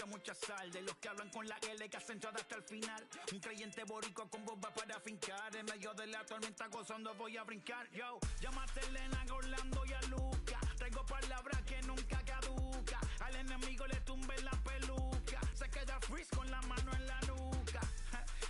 Mucha sal, de los que hablan con la L que hacen toda hasta el final. Un creyente boricua con bomba para fincar, en medio de la tormenta gozando voy a brincar. Yo, llámate a Elena, a Orlando y a Luca. Traigo palabras que nunca caduca. Al enemigo le tumbe la peluca. Se queda freeze con la mano en la nuca.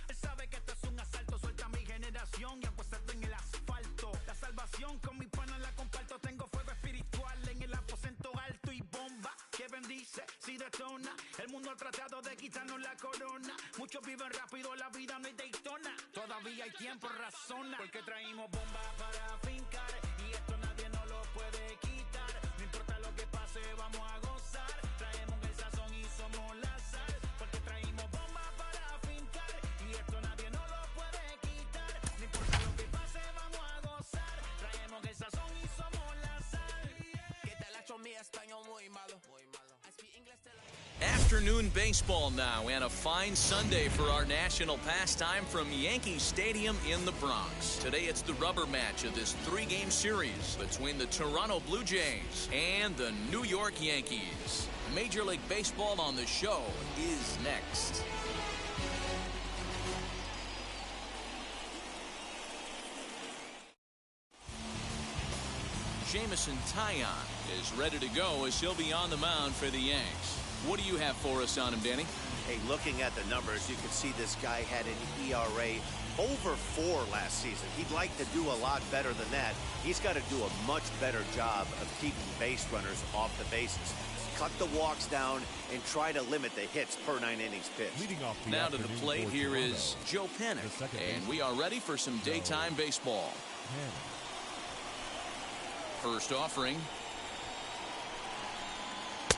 Él sabe que esto es un asalto, suelta mi generación y apuesta en el asfalto. La salvación con mi pana la comparto. Tengo fuego espiritual en el aposento alto y bomba que bendice si detona. El mundo ha tratado de quitarnos la corona. Muchos viven rápido, la vida no es Daytona. Todavía hay tiempo, razona. Porque traímos bombas para fincar y esto nadie nos lo puede quitar. No importa lo que pase, vamos a gozar. Traemos el sazón y somos la sal. Porque traímos bombas para fincar y esto nadie nos lo puede quitar. No importa lo que pase, vamos a gozar. Traemos el sazón y somos la sal. ¿Qué tal hecho mi español muy malo? Afternoon baseball now, and a fine Sunday for our national pastime from Yankee Stadium in the Bronx. Today it's the rubber match of this three-game series between the Toronto Blue Jays and the New York Yankees. Major League Baseball on the show is next. Jamison Taillon is ready to go as he'll be on the mound for the Yanks. What do you have for us on him, Danny? Hey, looking at the numbers, you can see this guy had an ERA over 4 last season. He'd like to do a lot better than that. He's got to do a much better job of keeping base runners off the bases. Cut the walks down and try to limit the hits per 9 innings pitched. Now to the plate here is Joe Panic, and we are ready for some daytime baseball. First offering.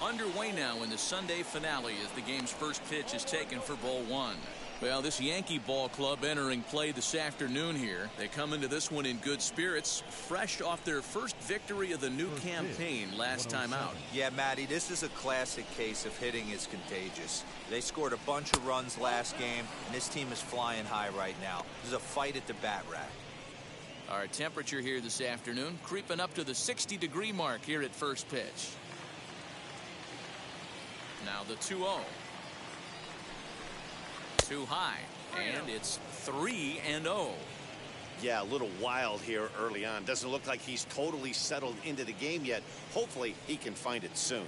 Underway now in the Sunday finale as the game's first pitch is taken for ball 1. Well, this Yankee ball club entering play this afternoon here. They come into this one in good spirits, fresh off their first victory of the new campaign last time out. Yeah, Matty, this is a classic case of hitting is contagious. They scored a bunch of runs last game, and this team is flying high right now. There's a fight at the bat rack. Our temperature here this afternoon creeping up to the 60-degree mark here at first pitch. Now the 2-0. Too high, and it's 3-0. Yeah, a little wild here early on. Doesn't look like he's totally settled into the game yet. Hopefully, he can find it soon.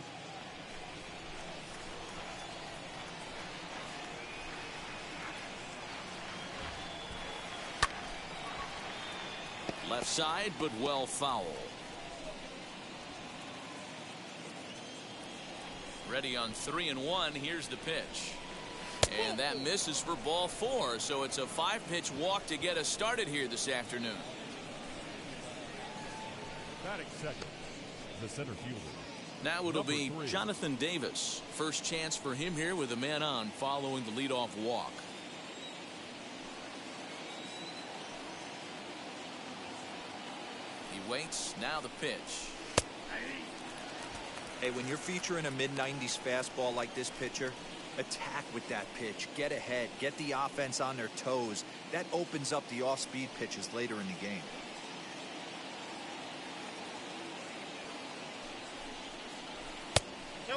Left side, but well foul. Ready on 3-1. Here's the pitch. And that misses for ball 4. So it's a 5-pitch walk to get us started here this afternoon. Batting second, the center fielder. Now it'll be Jonathan Davis. First chance for him here with a man on following the leadoff walk. He waits. Now the pitch. Hey, when you're featuring a mid-90s fastball like this pitcher, attack with that pitch. Get ahead. Get the offense on their toes. That opens up the off-speed pitches later in the game.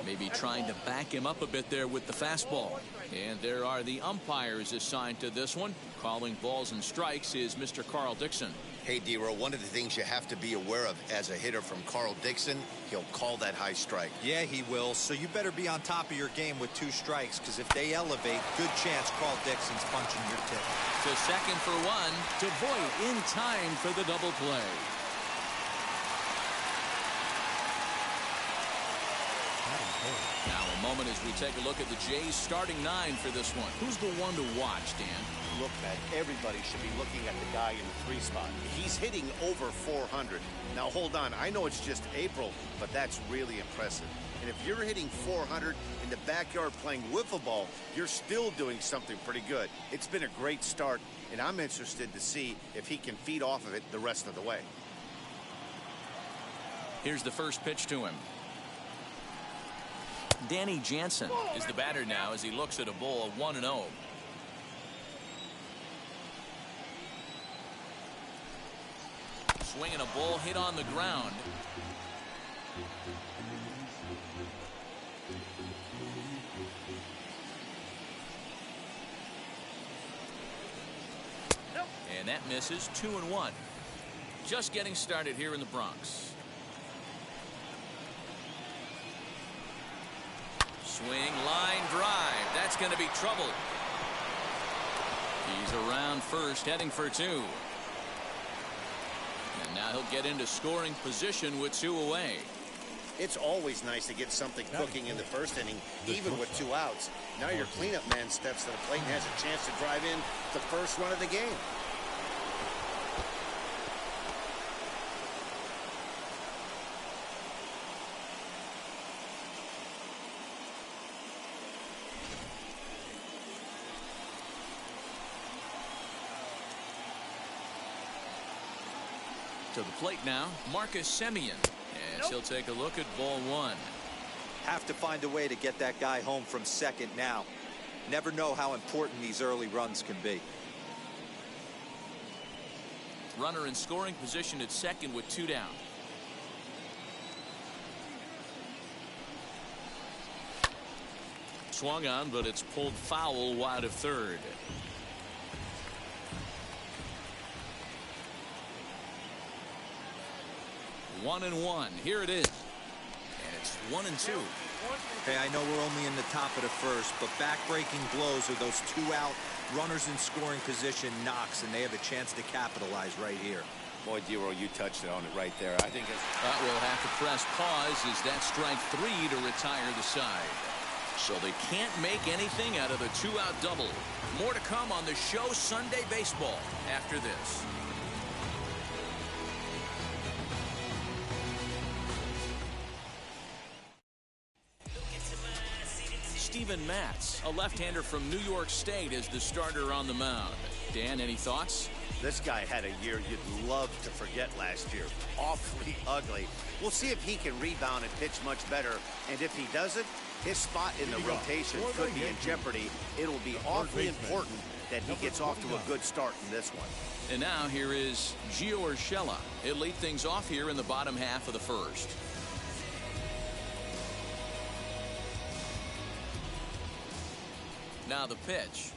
Maybe trying to back him up a bit there with the fastball. And there are the umpires assigned to this one. Calling balls and strikes is Mr. Carl Dixon. Hey, D-Row, one of the things you have to be aware of as a hitter from Carl Dixon, he'll call that high strike. Yeah, he will. So you better be on top of your game with 2 strikes, because if they elevate, good chance Carl Dixon's punching your tip. To second for 1. To Voit in time for the double play. Now a moment moment as we take a look at the Jays starting 9 for this one. Who's the one to watch, Dan? Look, Matt, everybody should be looking at the guy in the 3 spot. He's hitting over 400. Now, hold on. I know it's just April, but that's really impressive. And if you're hitting 400 in the backyard playing wiffle ball, you're still doing something pretty good. It's been a great start, and I'm interested to see if he can feed off of it the rest of the way. Here's the first pitch to him. Danny Jansen is the batter now as he looks at a ball of 1-0. Swinging a ball hit on the ground. And that misses. 2-1. Just getting started here in the Bronx. Swing, line drive. That's going to be trouble. He's around first, heading for 2. And now he'll get into scoring position with 2 away. It's always nice to get something cooking in the first inning, even with 2 outs. Now your cleanup man steps to the plate and has a chance to drive in the first run of the game. To the plate now, Marcus Semien. As he'll take a look at ball 1. Have to find a way to get that guy home from second now. Never know how important these early runs can be. Runner in scoring position at second with 2 down. Swung on, but it's pulled foul wide of third. One and one. Here it is. And it's 1-2. Hey, I know we're only in the top of the first, but back-breaking blows are those 2 out runners in scoring position knocks, and they have a chance to capitalize right here. Boy, Dero, you touched it on it right there. I think it's... We'll have to press pause as that strike 3 to retire the side. So they can't make anything out of the 2-out double. More to come on the show Sunday Baseball after this. Steven Matz, a left-hander from New York State, is the starter on the mound. Dan, any thoughts? This guy had a year you'd love to forget last year. Awfully ugly. We'll see if he can rebound and pitch much better. And if he doesn't, his spot in the rotation could be in jeopardy. It'll be awfully important that he gets off to a good start in this one. And now here is Gio Urshela. He'll lead things off here in the bottom half of the first. Now the pitch.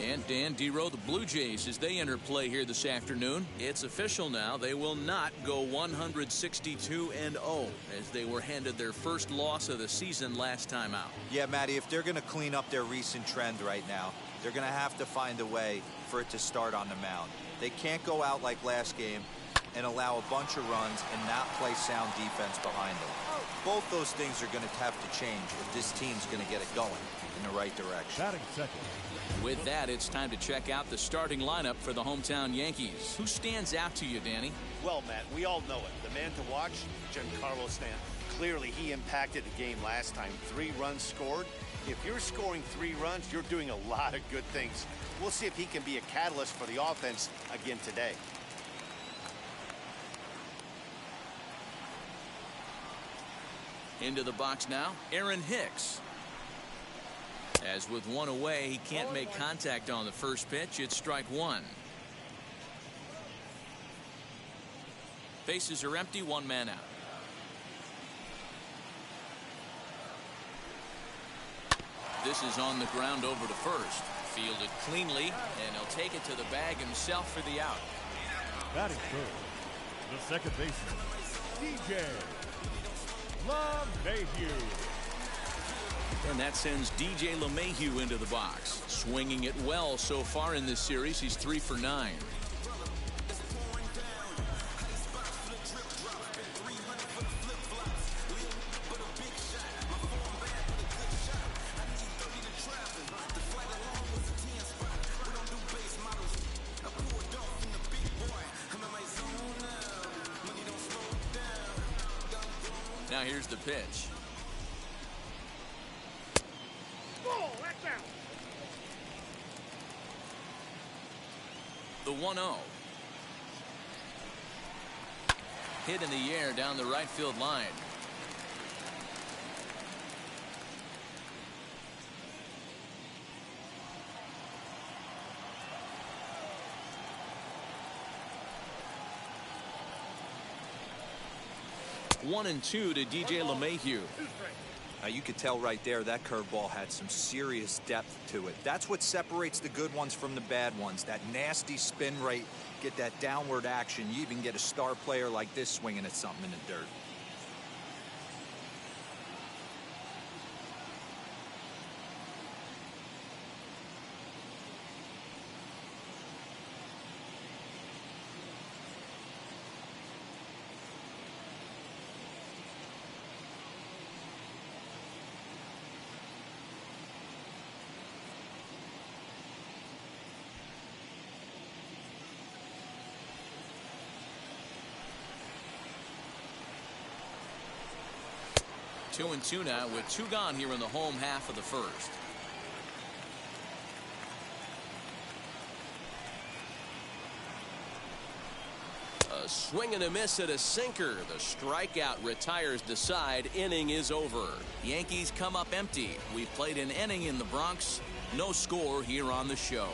And Dan Dero, the Blue Jays, as they enter play here this afternoon, it's official now. They will not go 162-0 as they were handed their first loss of the season last time out. Yeah, Matty, if they're going to clean up their recent trend right now, they're going to have to find a way for it to start on the mound. They can't go out like last game and allow a bunch of runs and not play sound defense behind them. Both those things are going to have to change if this team's going to get it going in the right direction. Batting second. With that, it's time to check out the starting lineup for the hometown Yankees. Who stands out to you, Danny? Well, Matt, we all know it. The man to watch, Giancarlo Stanton. Clearly, he impacted the game last time. 3 runs scored. If you're scoring 3 runs, you're doing a lot of good things. We'll see if he can be a catalyst for the offense again today. Into the box now, Aaron Hicks. As with 1 away, he can't make contact on the first pitch. It's strike 1. Bases are empty, 1 man out. This is on the ground over to first. Fielded cleanly, and he'll take it to the bag himself for the out. Batting third, the second baseman, DJ LeMahieu. And that sends DJ LeMahieu into the box. Swinging it well so far in this series. He's 3 for 9. Now here's the pitch. The 1-0. Hit in the air down the right field line. One and two to DJ LeMahieu. You could tell right there that curveball had some serious depth to it. That's what separates the good ones from the bad ones. That nasty spin rate, get that downward action. You even get a star player like this swinging at something in the dirt. Two and two now with two gone here in the home half of the first. A swing and a miss at a sinker. The strikeout retires the side. Inning is over. Yankees come up empty. We've played an inning in the Bronx. No score here on the show.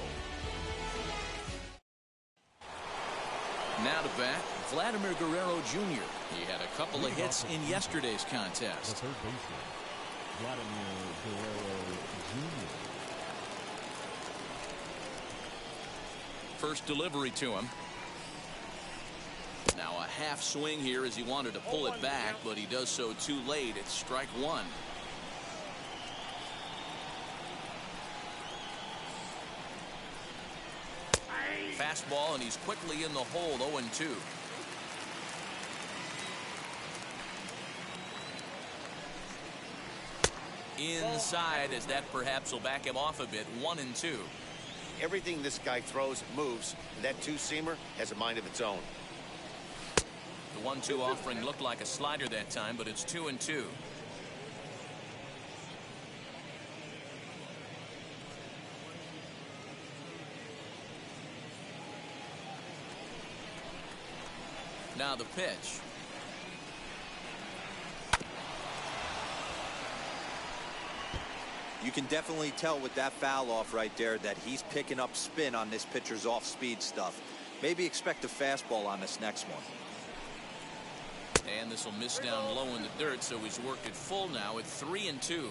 Now to bat, Vladimir Guerrero Jr. He had a couple of hits in yesterday's The contest. third baseman, Vladimir Guerrero Jr. First delivery to him. Now a half swing here as he wanted to pull it back, but he does so too late. It's strike one. Fastball, and he's quickly in the hole. 0-2. Inside, as that perhaps will back him off a bit. 1-2. Everything this guy throws moves. That two-seamer has a mind of its own. The 1-2 offering looked like a slider that time, but it's 2-2. Now the pitch. You can definitely tell with that foul off right there that he's picking up spin on this pitcher's off-speed stuff. Maybe expect a fastball on this next one. And this will miss down low in the dirt, so he's worked it full now at 3-2.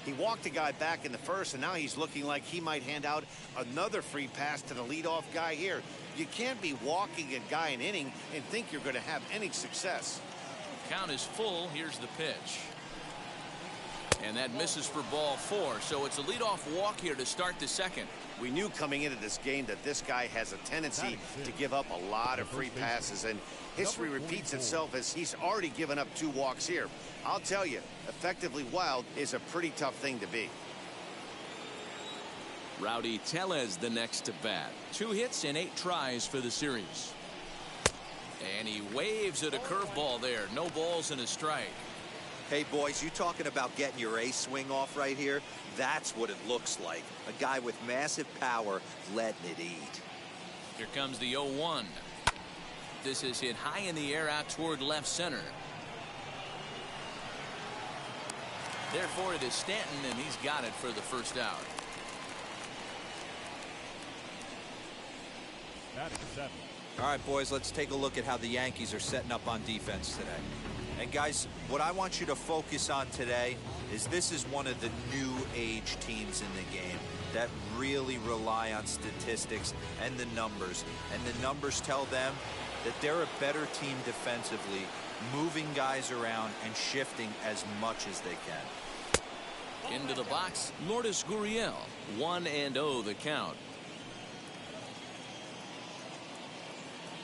He walked a guy back in the first, and now he's looking like he might hand out another free pass to the leadoff guy here. You can't be walking a guy an inning and think you're going to have any success. Count is full. Here's the pitch. And that misses for ball 4, so it's a leadoff walk here to start the second. We knew coming into this game that this guy has a tendency to give up a lot of free passes, and history repeats itself as he's already given up 2 walks here. I'll tell you, effectively wild is a pretty tough thing to be. Rowdy Tellez the next to bat. 2 hits and 8 tries for the series. And he waves at a curveball there. No balls and a strike. Hey, boys, you talking about getting your ace swing off right here? That's what it looks like. A guy with massive power letting it eat. Here comes the 0-1. This is hit high in the air out toward left center. Therefore, it is Stanton, and he's got it for the first out. Batting 7. All right, boys, let's take a look at how the Yankees are setting up on defense today. And, guys, what I want you to focus on today is this is one of the new age teams in the game that really rely on statistics and the numbers. And the numbers tell them that they're a better team defensively, moving guys around and shifting as much as they can. Into the box, Lourdes Gurriel. 1-0 the count.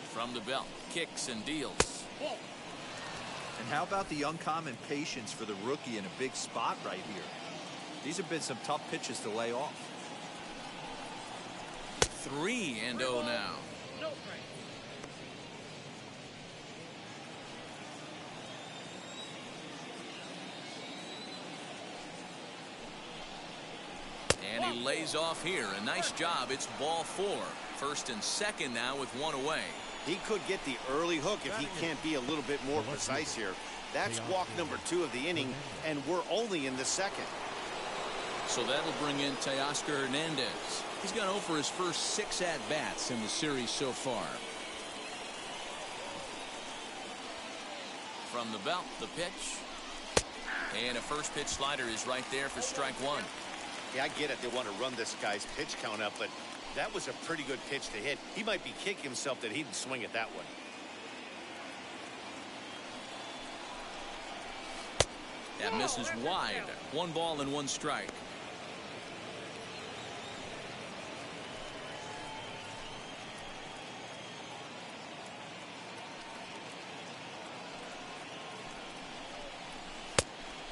From the belt, kicks and deals. And how about the uncommon patience for the rookie in a big spot right here? These have been some tough pitches to lay off. 3-0 now. No, lays off here. A nice job. It's ball 4. First and second now with one away. He could get the early hook if he can't be a little bit more precise here. That's walk number 2 of the inning, and we're only in the second. So that'll bring in Teoscar Hernandez. He's gone 0 for his first 6 at-bats in the series so far. From the belt, the pitch. And a first pitch slider is right there for strike 1. Yeah, I get it. They want to run this guy's pitch count up, but that was a pretty good pitch to hit. He might be kicking himself that he didn't swing it that way. That misses wide. 1 ball and 1 strike.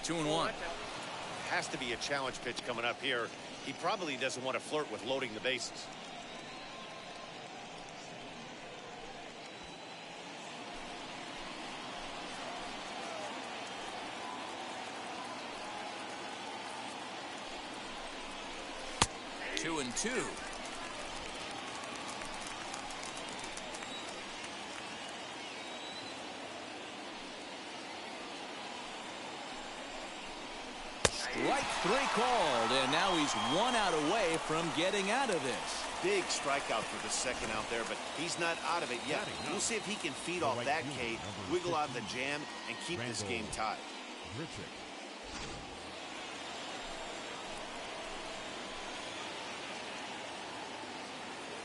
Two and 1. Has to be a challenge pitch coming up here. He probably doesn't want to flirt with loading the bases. Two and 2. Strike 3 called, and now he's 1 out away from getting out of this. Big strikeout for the second out there, but he's not out of it yet. We'll see if he can feed off that K, wiggle out the jam, and keep this game tied.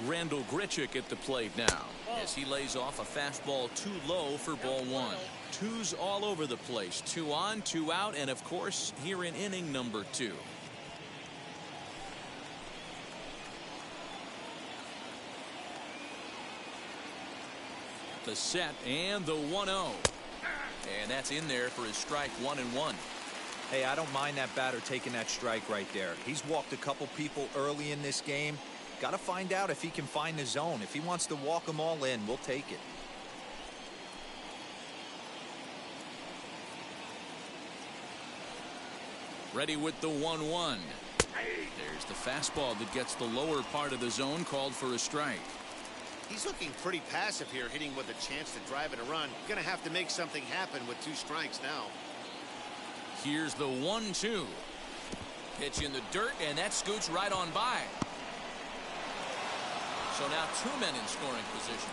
Randall Grichuk at the plate now as he lays off a fastball too low for ball 1. 2's all over the place. 2 on, 2 out, and of course here in inning number 2. The set and the 1-0. And that's in there for his strike 1 and 1. Hey, I don't mind that batter taking that strike right there. He's walked a couple people early in this game. Got to find out if he can find the zone. If he wants to walk them all in, we'll take it. Ready with the 1-1. There's the fastball that gets the lower part of the zone, called for a strike. He's looking pretty passive here, hitting with a chance to drive it a run. Gonna have to make something happen with 2 strikes now. Here's the 1-2. Pitch in the dirt, and that scoots right on by. So now 2 men in scoring position.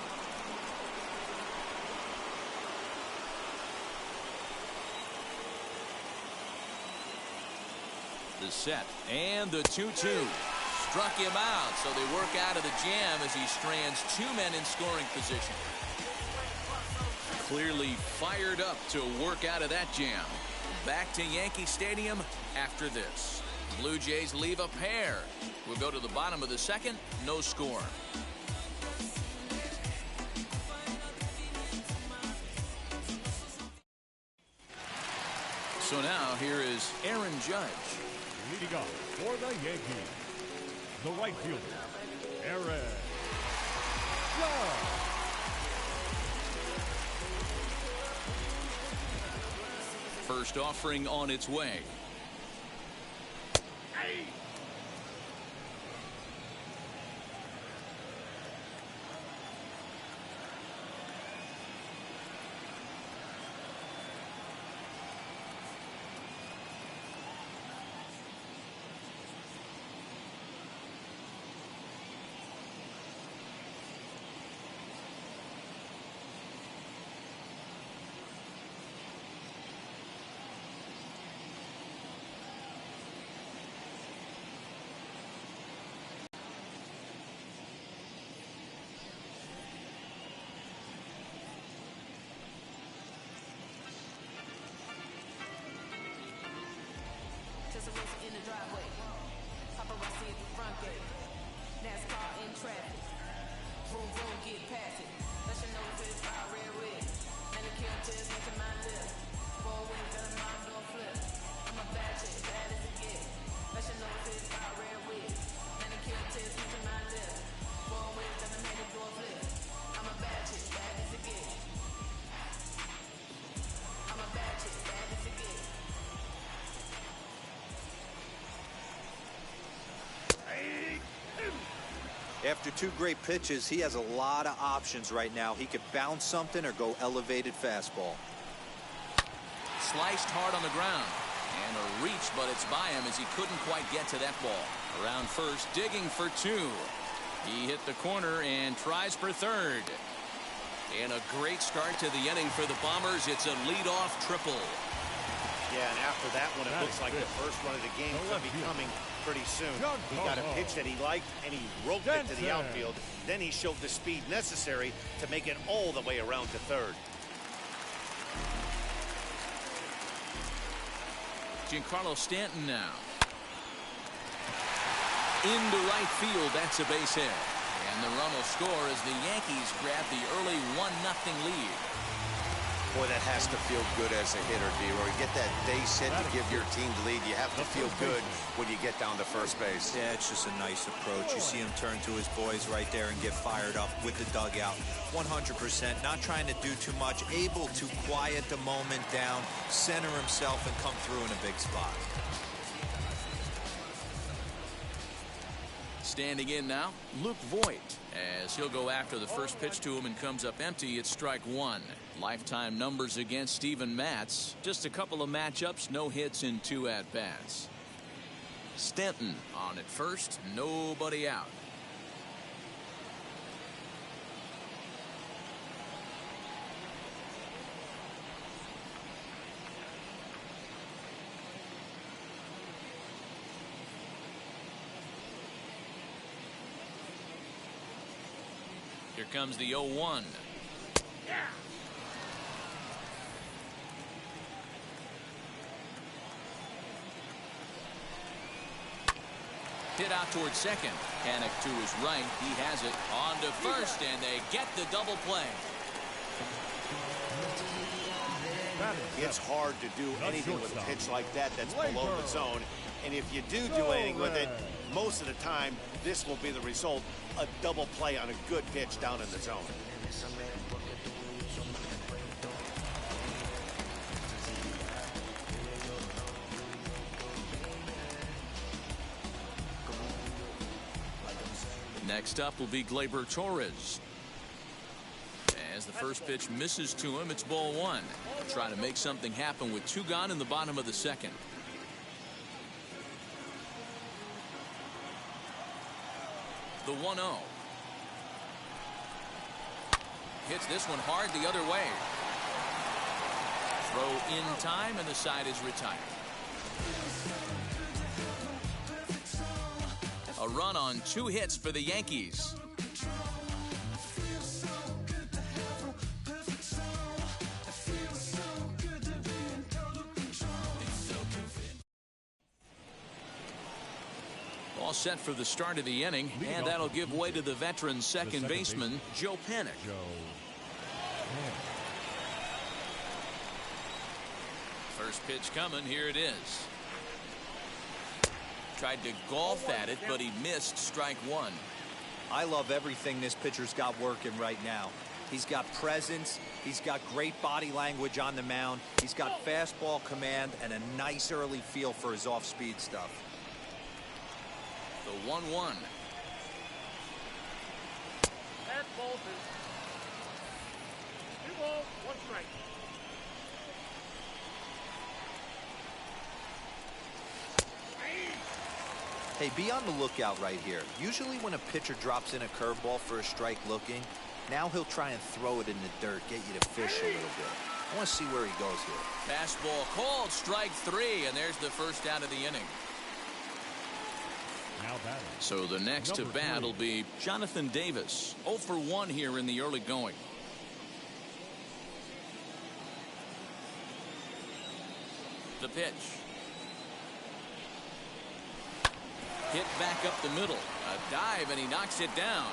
The set and the 2-2. Struck him out, so they work out of the jam as he strands 2 men in scoring position. Clearly fired up to work out of that jam. Back to Yankee Stadium after this. Blue Jays leave a pair. We'll go to the bottom of the second. No score. So now here is Aaron Judge. Leading off for the Yankees, the right fielder, Aaron Judge. First offering on its way. In the driveway, paparazzi at the front gate, NASCAR in traffic, vroom vroom get past it, let you know if it's fire red red, and the kill just into my lip, 4 wings and a mind don't flip, I'm a bad chick, bad as it get, let you know if it's fire red red, and the kill just into my lip, 4 wings and a man don't flip, I'm a bad chick, bad as it get, I'm a bad chick, bad as it get. After 2 great pitches, he has a lot of options right now. He could bounce something or go elevated fastball. Sliced hard on the ground. And a reach, but it's by him as he couldn't quite get to that ball. Around first, digging for 2. He hit the corner and tries for third. And a great start to the inning for the Bombers. It's a leadoff triple. Yeah, and after that one, it looks like the first run of the game could be coming pretty soon. He got a pitch that he liked, and he roped it to the outfield. Then he showed the speed necessary to make it all the way around to third. Giancarlo Stanton now. Into right field, that's a base hit. And the run will score as the Yankees grab the early 1-0 lead. Boy, that has to feel good as a hitter, D-Roy. Get that base hit to give your team the lead. You have to feel good when you get down to first base. Yeah, it's just a nice approach. You see him turn to his boys right there and get fired up with the dugout. 100%, not trying to do too much, able to quiet the moment down, center himself, and come through in a big spot. Standing in now, Luke Voigt, as he'll go after the first pitch to him and comes up empty. It's strike 1. Lifetime numbers against Steven Matz. Just a couple of matchups, no hits in 2 at-bats. Stanton on at first, nobody out. Here comes the 0-1. Hit out towards second. Panic to his right. He has it on to first, and they get the double play. It's hard to do anything with a pitch like that that's below the zone. And if you do anything with it, most of the time, this will be the result. A double play on a good pitch down in the zone. Next up will be Gleyber Torres. As the first pitch misses to him, it's ball 1. Trying to make something happen with 2 gone in the bottom of the second. The 1-0. Hits this one hard the other way. Throw in time, and the side is retired. A run on 2 hits for the Yankees. All set for the start of the inning, and that'll give way to the veteran second baseman, Joe Panic. First pitch coming, here it is. Tried to golf at it, but he missed strike 1. I love everything this pitcher's got working right now. He's got presence. He's got great body language on the mound. He's got fastball command and a nice early feel for his off-speed stuff. The 1-1. That's bolted. 2 balls, 1 strike. Hey, be on the lookout right here. Usually when a pitcher drops in a curveball for a strike looking, now he'll try and throw it in the dirt, get you to fish a little bit. I want to see where he goes here. Fastball called, strike 3, and there's the first out of the inning. So the next to bat will be Jonathan Davis. 0 for 1 here in the early going. The pitch. Hit back up the middle. A dive, and he knocks it down.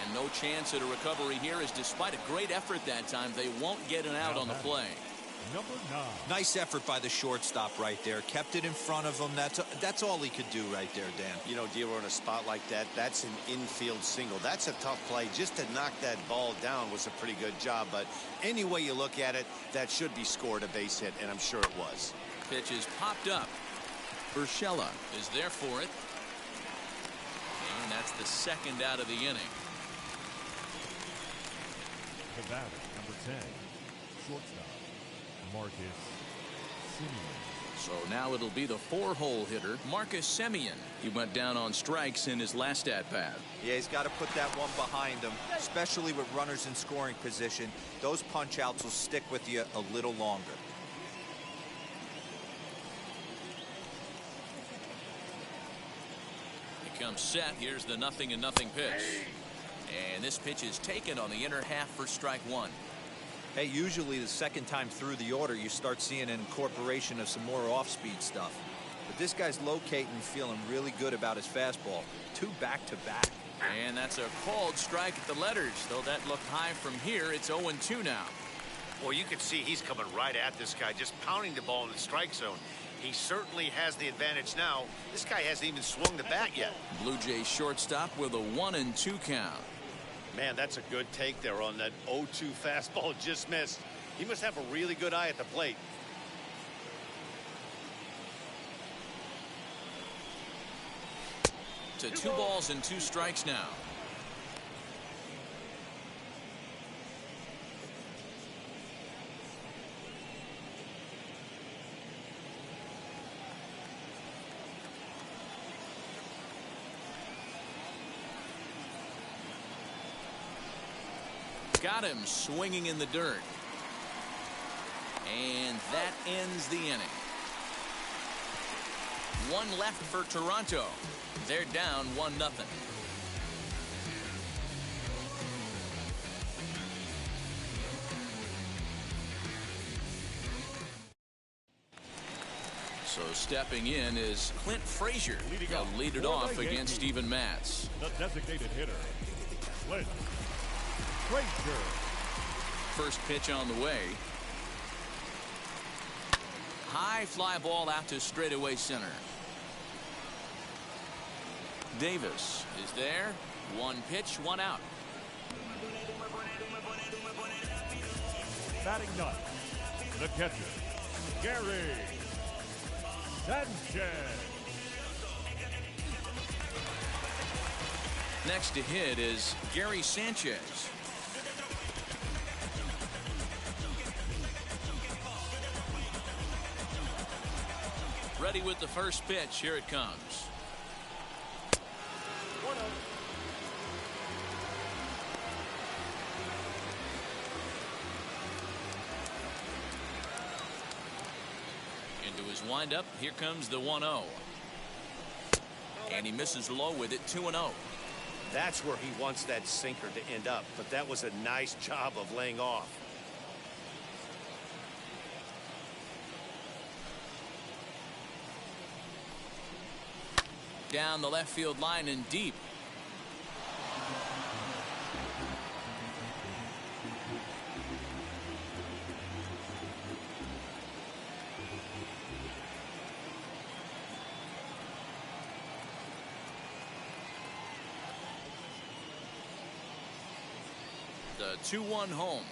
And no chance at a recovery here, as despite a great effort that time, they won't get an out on the play. Number 9. Nice effort by the shortstop right there. Kept it in front of him. That's all he could do right there, Dan. You know, D'Lo, in a spot like that, that's an infield single. That's a tough play. Just to knock that ball down was a pretty good job. But any way you look at it, that should be scored a base hit, and I'm sure it was. Pitch is popped up. Urshela is there for it. And that That's the second out of the inning. The batter, number 10, shortstop, Marcus Semien. So now it'll be the 4-hole hitter, Marcus Semien. He went down on strikes in his last at-bat. Yeah, he's got to put that one behind him, especially with runners in scoring position. Those punch-outs will stick with you a little longer. He comes set. Here's the 0-0 pitch. And this pitch is taken on the inner half for strike one. Hey, usually the second time through the order, you start seeing an incorporation of some more off-speed stuff. But this guy's locating, feeling really good about his fastball. 2 back-to-back. And that's a called strike at the letters. Though that looked high from here, it's 0-2 now. Well, you can see he's coming right at this guy, just pounding the ball in the strike zone. He certainly has the advantage now. This guy hasn't even swung the bat yet. Blue Jays shortstop with a 1-2 count. Man, that's a good take there on that 0-2 fastball just missed. He must have a really good eye at the plate. To 2 balls and 2 strikes now. Got him swinging in the dirt. And that ends the inning. 1 left for Toronto. They're down 1-0. So stepping in is Clint Frazier. He'll lead it off against Steven Matz. The designated hitter, Clint Frazier. First pitch on the way. High fly ball out to straightaway center. Davis is there. 1 pitch, 1 out. Batting ninth, the catcher, Gary Sanchez. Next to hit is Gary Sanchez. Ready with the first pitch. Here it comes. Into his windup. Here comes the 1-0. And he misses low with it. 2-0. That's where he wants that sinker to end up, but that was a nice job of laying off. Down the left field line and deep. The 2-1 home.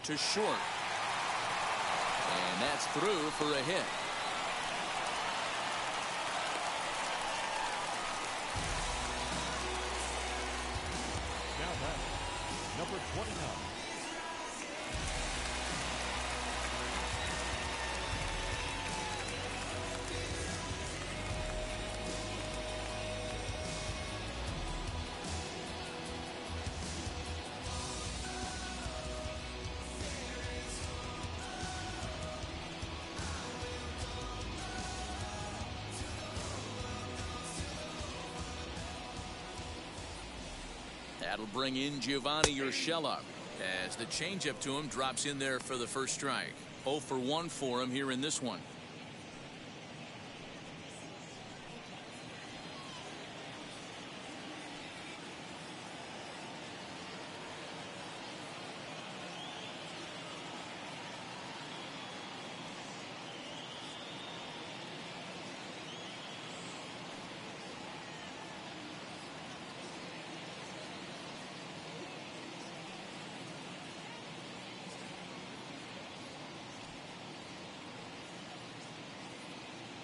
to short. And that's through for a hit. Now back, number 29. That'll bring in Giovanni Urshela as the changeup to him drops in there for the first strike. 0 for 1 for him here in this one.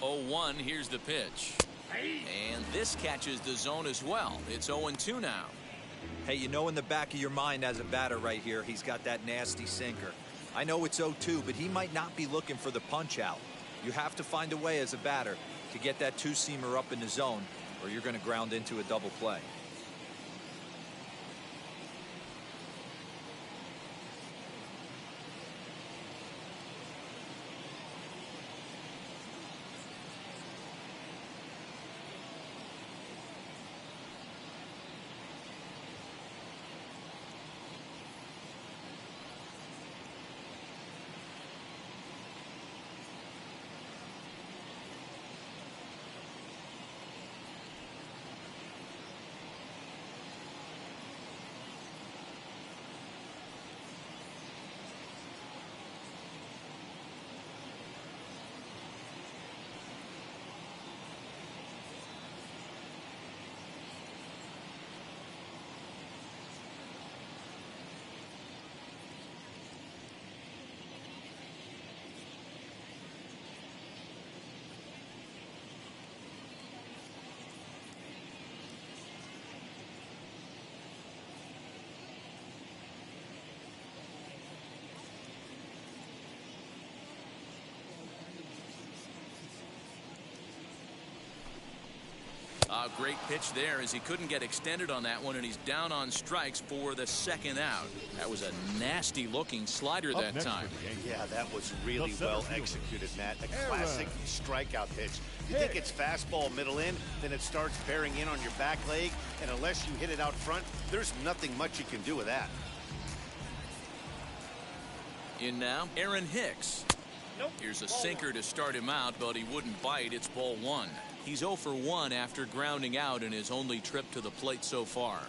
Oh, 1, here's the pitch. And this catches the zone as well. It's 0-2 now. Hey, you know in the back of your mind as a batter right here, he's got that nasty sinker. I know it's 0-2, but he might not be looking for the punch out. You have to find a way as a batter to get that two-seamer up in the zone, or you're going to ground into a double play. Great pitch there as he couldn't get extended on that one, and he's down on strikes for the second out. That was a nasty looking slider that time. Yeah, that was really well executed, Matt. A classic strikeout pitch. You think it's fastball middle in, then it starts bearing in on your back leg, and unless you hit it out front, there's nothing much you can do with that. In now, Aaron Hicks. Here's a sinker to start him out, but he wouldn't bite. It's ball 1. He's 0 for 1 after grounding out in his only trip to the plate so far.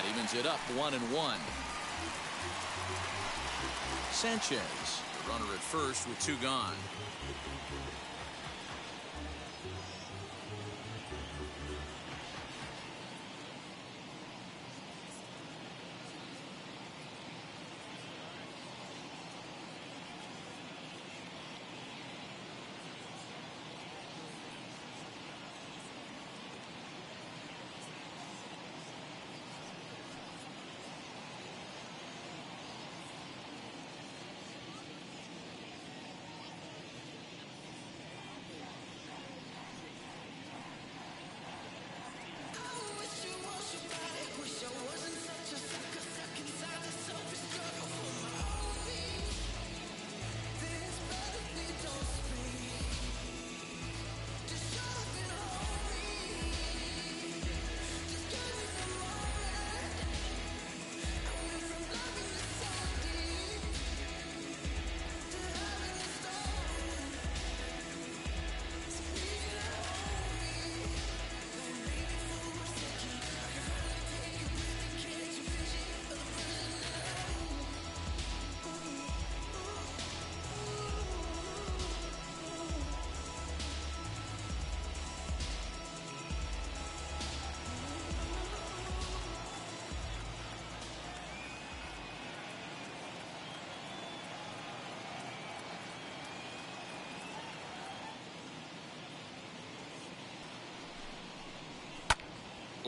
Evens it up 1-1. Sanchez, the runner at first with 2 gone.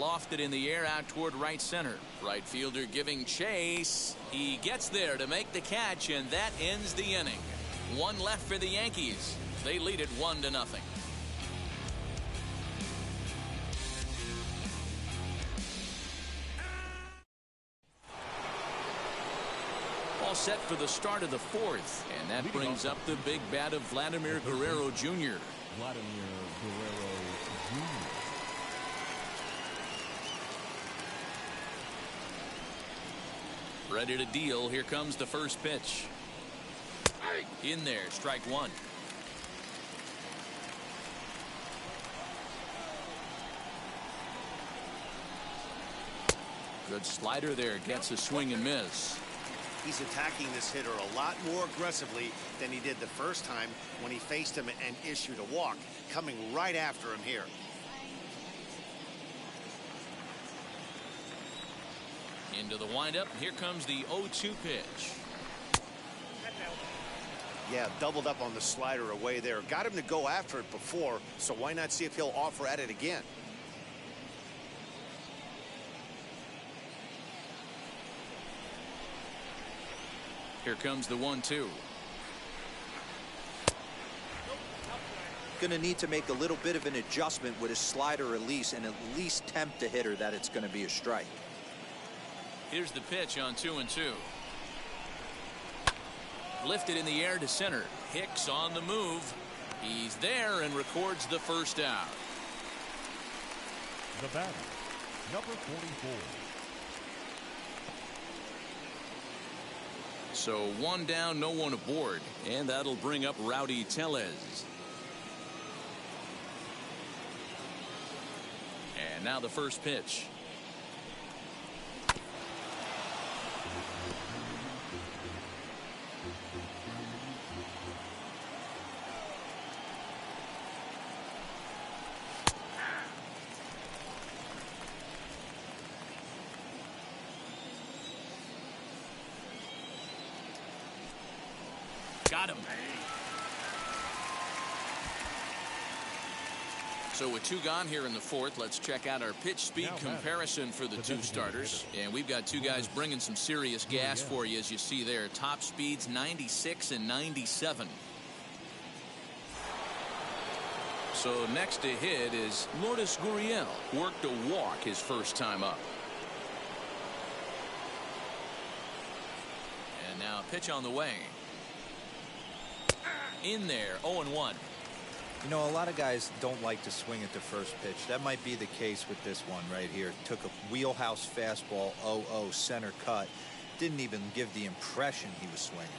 lofted in the air out toward right center. Right fielder giving chase. He gets there to make the catch, and that ends the inning. One left for the Yankees. They lead it 1-0. All set for the start of the fourth, and that brings up the big bat of Vladimir Guerrero Jr. Vladimir Guerrero Jr. Ready to deal. Here comes the first pitch. In there, strike one. Good slider there, gets a swing and miss. He's attacking this hitter a lot more aggressively than he did the first time when he faced him and issued a walk. Coming right after him here. Into the windup. Here comes the 0-2 pitch. Yeah, doubled up on the slider away there. Got him to go after it before, so why not see if he'll offer at it again? Here comes the 1-2. Going to need to make a little bit of an adjustment with his slider release and at least tempt the hitter that it's going to be a strike. Here's the pitch on 2-2. Lifted in the air to center. Hicks on the move. He's there and records the first out. The batter, number 44. So one down, no one aboard, and that'll bring up Rowdy Tellez. And now the first pitch. Got him. So with two gone here in the fourth, let's check out our pitch speed comparison for the two starters. And we've got two guys bringing some serious gas for you, as you see there. Top speeds 96 and 97. So next to hit is Lourdes Gurriel. Worked a walk his first time up. And now a pitch on the way. In there, 0-1. You know, a lot of guys don't like to swing at the first pitch. That might be the case with this one right here. Took a wheelhouse fastball, 0-0 center cut. Didn't even give the impression he was swinging.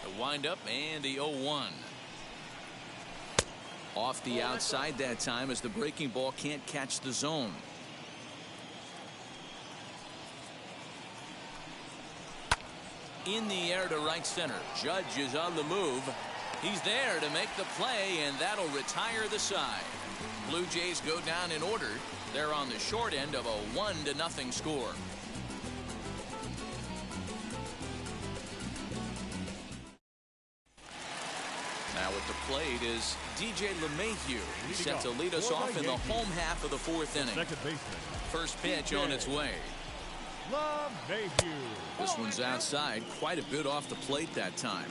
The windup and the 0-1. Off the outside that time, as the breaking ball can't catch the zone. In the air to right center. Judge is on the move. He's there to make the play, and that'll retire the side. Blue Jays go down in order. They're on the short end of a 1-0 score. Now at the plate is DJ LeMahieu. He's set to lead us off in the home half of the fourth inning. Second baseman. First pitch on its way. LeMahieu. This one's outside, quite a bit off the plate that time.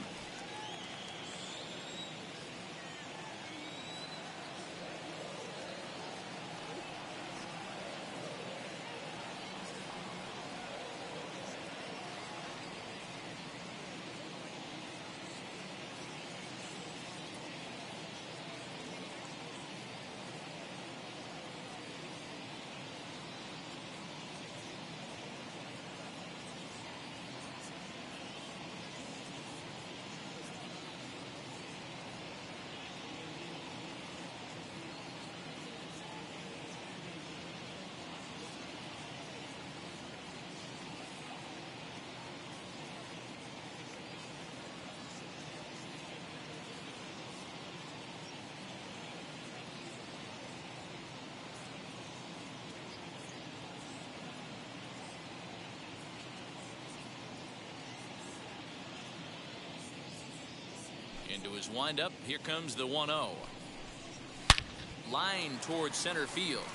Into his windup. Here comes the 1-0. Line towards center field.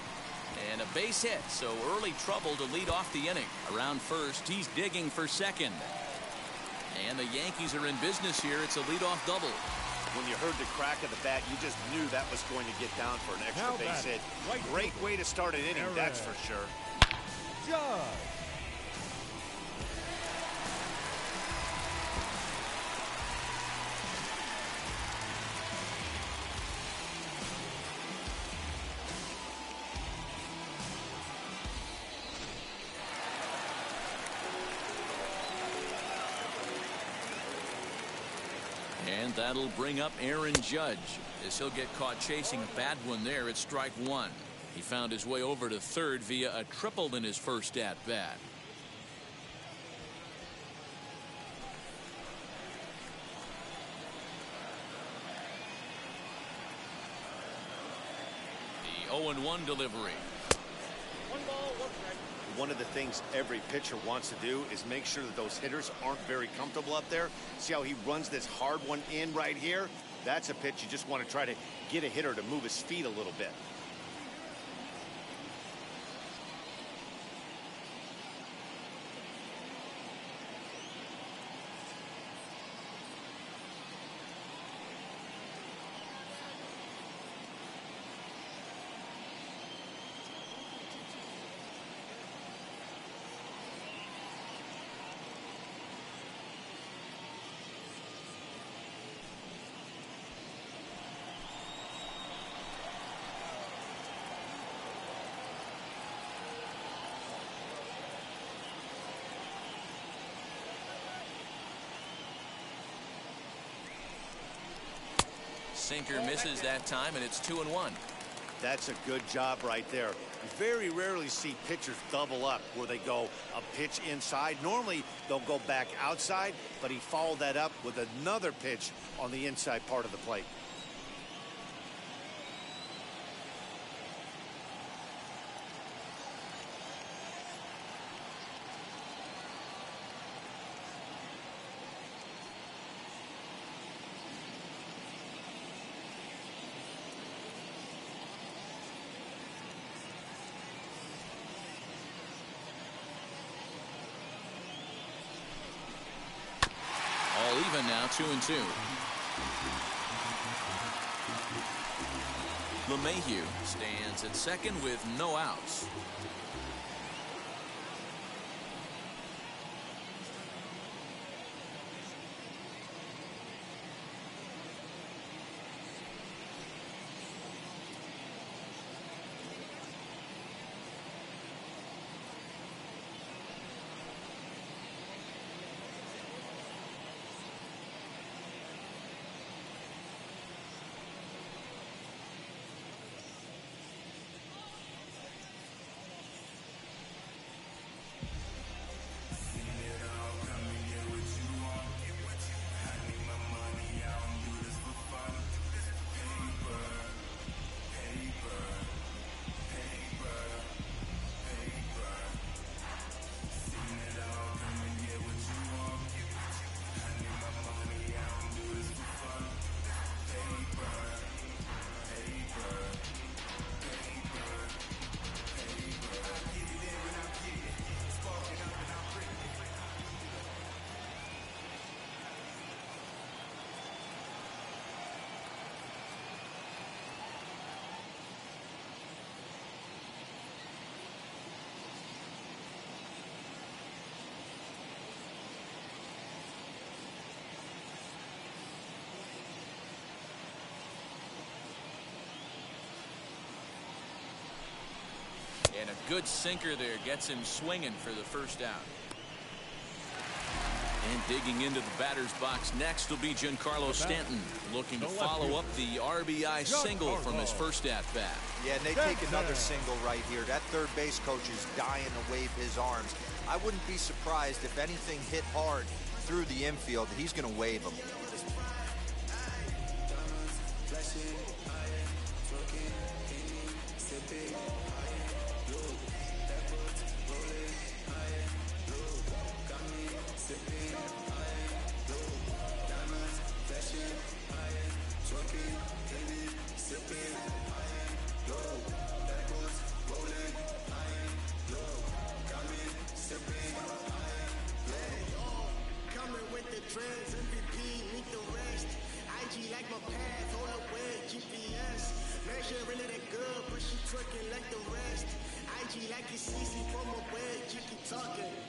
And a base hit, so early trouble to lead off the inning. Around first, he's digging for second. And the Yankees are in business here. It's a leadoff double. When you heard the crack of the bat, you just knew that was going to get down for an extra base hit. Great way to start an inning, that's for sure. Judge. And that'll bring up Aaron Judge, as he'll get caught chasing a bad one there at strike one. He found his way over to third via a triple in his first at bat. The 0-1 delivery. One of the things every pitcher wants to do is make sure that those hitters aren't very comfortable up there. See how he runs this hard one in right here? That's a pitch you just want to try to get a hitter to move his feet a little bit. Sinker misses that time, and it's 2-1. That's a good job right there. You very rarely see pitchers double up where they go a pitch inside. Normally they'll go back outside, but he followed that up with another pitch on the inside part of the plate. Even now, 2-2. LeMahieu stands at second with no outs. And a good sinker there gets him swinging for the first out. And digging into the batter's box next will be Giancarlo Stanton, looking to follow up the RBI single from his first at-bat. Yeah, and they take another single right here. That third base coach is dying to wave his arms. I wouldn't be surprised if anything hit hard through the infield. He's going to wave them. from away, chicken talking.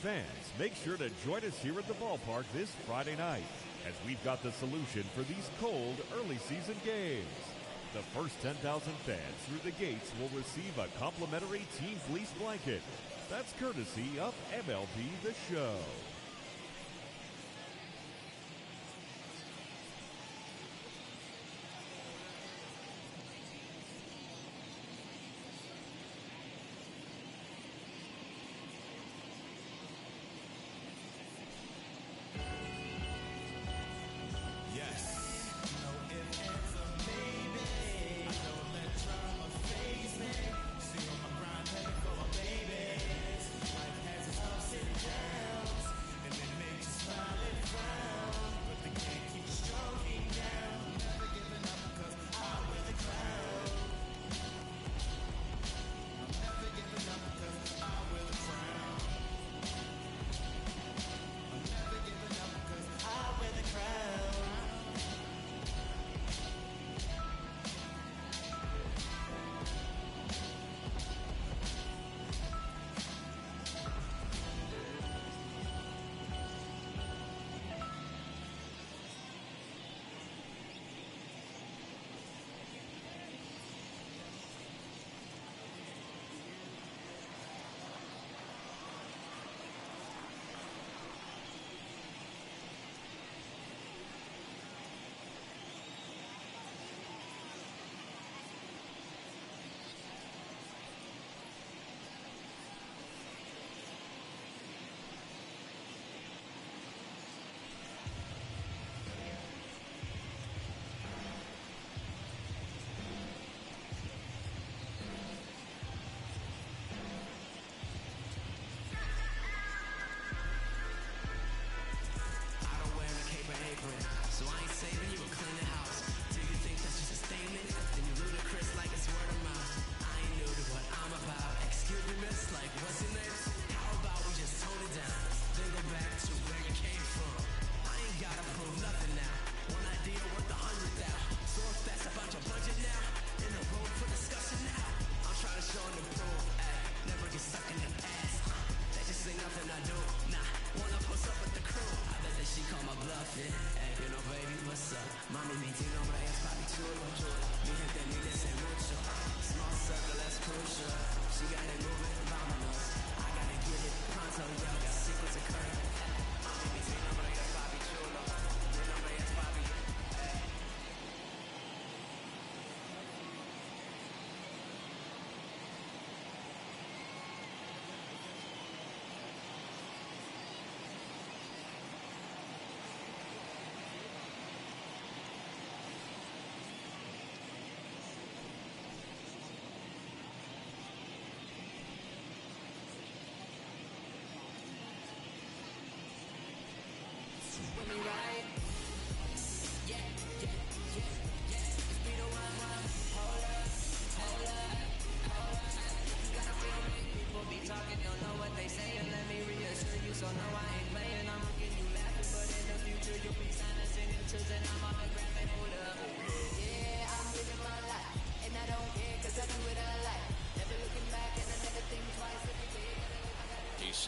Fans, make sure to join us here at the ballpark this Friday night, as we've got the solution for these cold early season games. The first 10,000 fans through the gates will receive a complimentary team fleece blanket. That's courtesy of MLB The Show.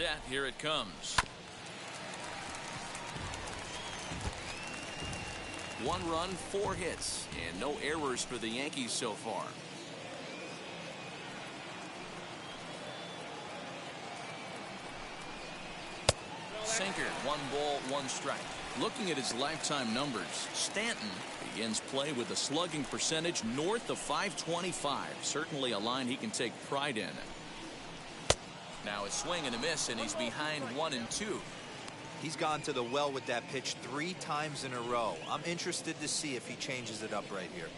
set. Here it comes. 1 run, 4 hits, and no errors for the Yankees so far. Sinker, 1 ball, 1 strike. Looking at his lifetime numbers, Stanton begins play with a slugging percentage north of .525. Certainly a line he can take pride in. Now a swing and a miss, and he's behind 1-2. He's gone to the well with that pitch 3 times in a row. I'm interested to see if he changes it up right here.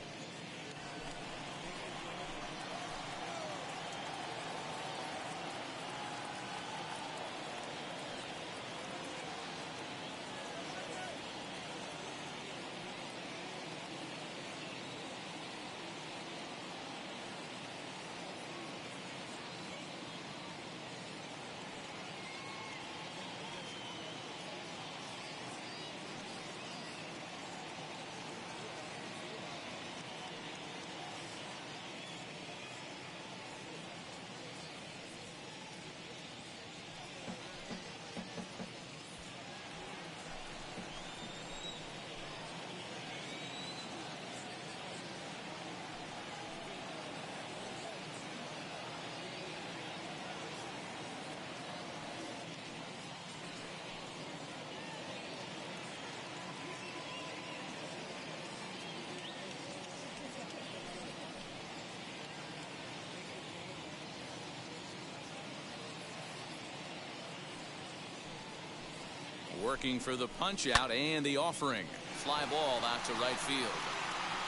Working for the punch out and the offering. Fly ball out to right field.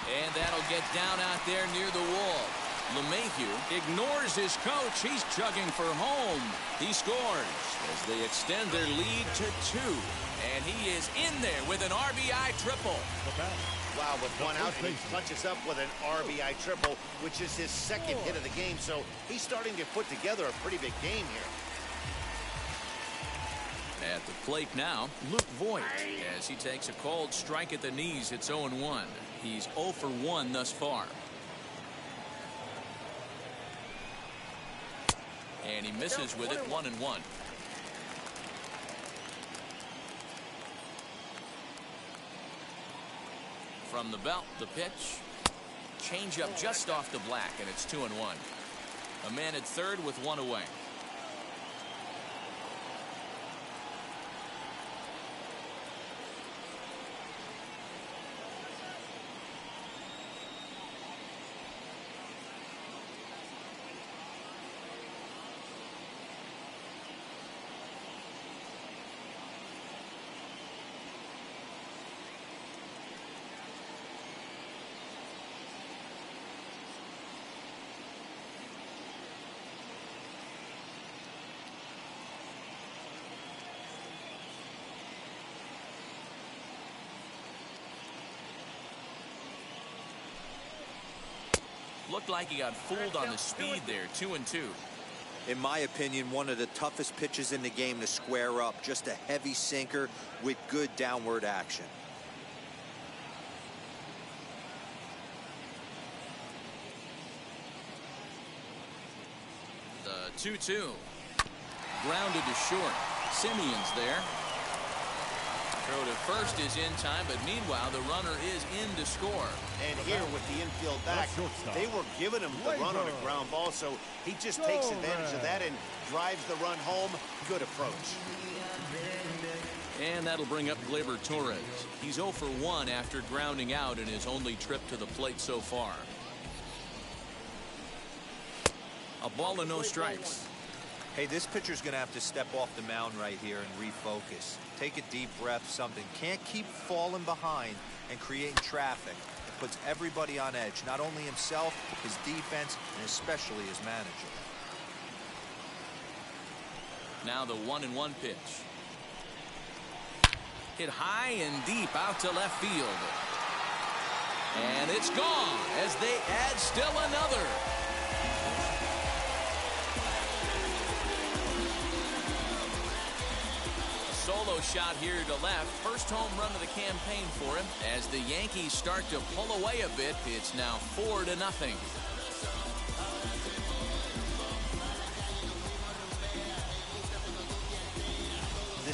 And that'll get down out there near the wall. LeMahieu ignores his coach. He's chugging for home. He scores as they extend their lead to 2. And he is in there with an RBI triple. Wow, with 1 out, he punches up with an RBI triple, which is his 2nd hit of the game. So he's starting to put together a pretty big game here. At the plate now, Luke Voigt, as he takes a called strike at the knees. It's 0-1. He's 0 for 1 thus far. And he misses with it, 1-1. From the belt, the pitch. Change up just off the black, and it's 2-1. A man at third with 1 away. Looked like he got fooled on the speed there. 2-2. In my opinion, one of the toughest pitches in the game to square up. Just a heavy sinker with good downward action. The 2-2. Grounded to short. Simeon's there. Throw to first is in time, but meanwhile the runner is in to score. And here with the infield back, they were giving him the run on a ground ball, so he just takes advantage of that and drives the run home. Good approach. And that'll bring up Gleyber Torres. He's 0 for 1 after grounding out in his only trip to the plate so far. A ball and no strikes. Hey, this pitcher's going to have to step off the mound right here and refocus. Take a deep breath, something. Can't keep falling behind and creating traffic. It puts everybody on edge, not only himself, his defense, and especially his manager. Now the 1-1 pitch. Hit high and deep out to left field. And it's gone as they add still another. Solo shot here to left. First home run of the campaign for him. As the Yankees start to pull away a bit, it's now 4-0.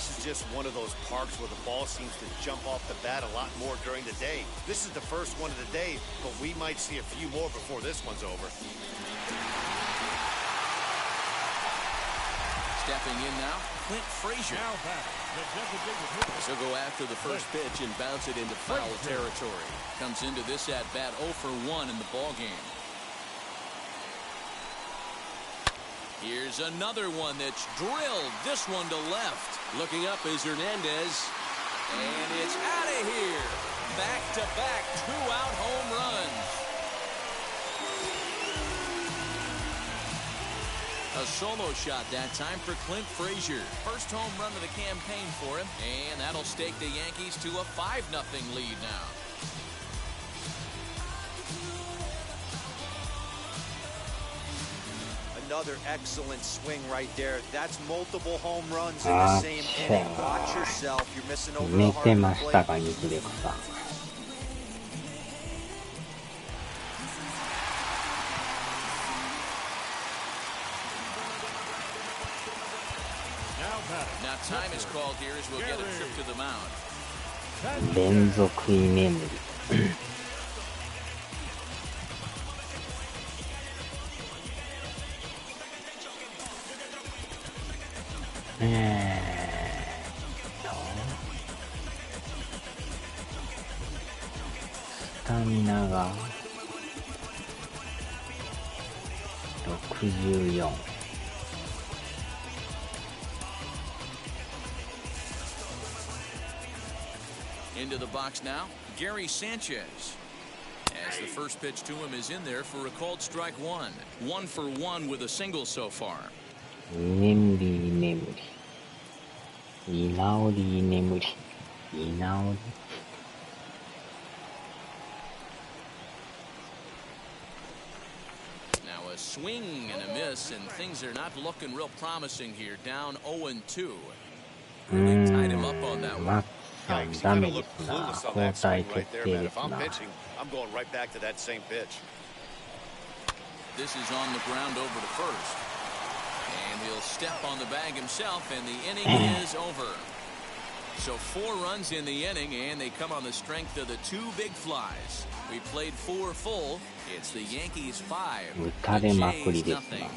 this is just one of those parks where the ball seems to jump off the bat a lot more during the day. This is the first one of the day, but we might see a few more before this one's over. Stepping in now, Clint Frazier. He'll go after the first pitch and bounce it into foul territory. Comes into this at-bat 0 for 1 in the ballgame. Here's another one that's drilled. This one to left. Looking up is Hernandez. And it's out of here. Back-to-back two-out home runs. A solo shot that time for Clint Frazier. First home run of the campaign for him. And that'll stake the Yankees to a 5-0 lead now. Another excellent swing right there. That's multiple home runs in the same inning. Watch yourself. You're missing over the heart of the plate. Now time is called here as we'll get a trip to the mound. 連続居眠り。スタミナが64。Into the box now, Gary Sanchez. As the first pitch to him is in there for a called strike one. 1 for 1 with a single so far. 居眠り居眠り。居直り居眠り。居直り。Now a swing and a miss, and things are not looking real promising here. Down 0-2. Really tied him up on that one. ダメですな。交代決定ですな。 I'm going right back to that same pitch. This is on the ground over to first. And he'll step on the bag himself, and the inning is over. So 4 runs in the inning, and they come on the strength of the 2 big flies. We played 4 full. It's the Yankees 5. 打たれまくりですな。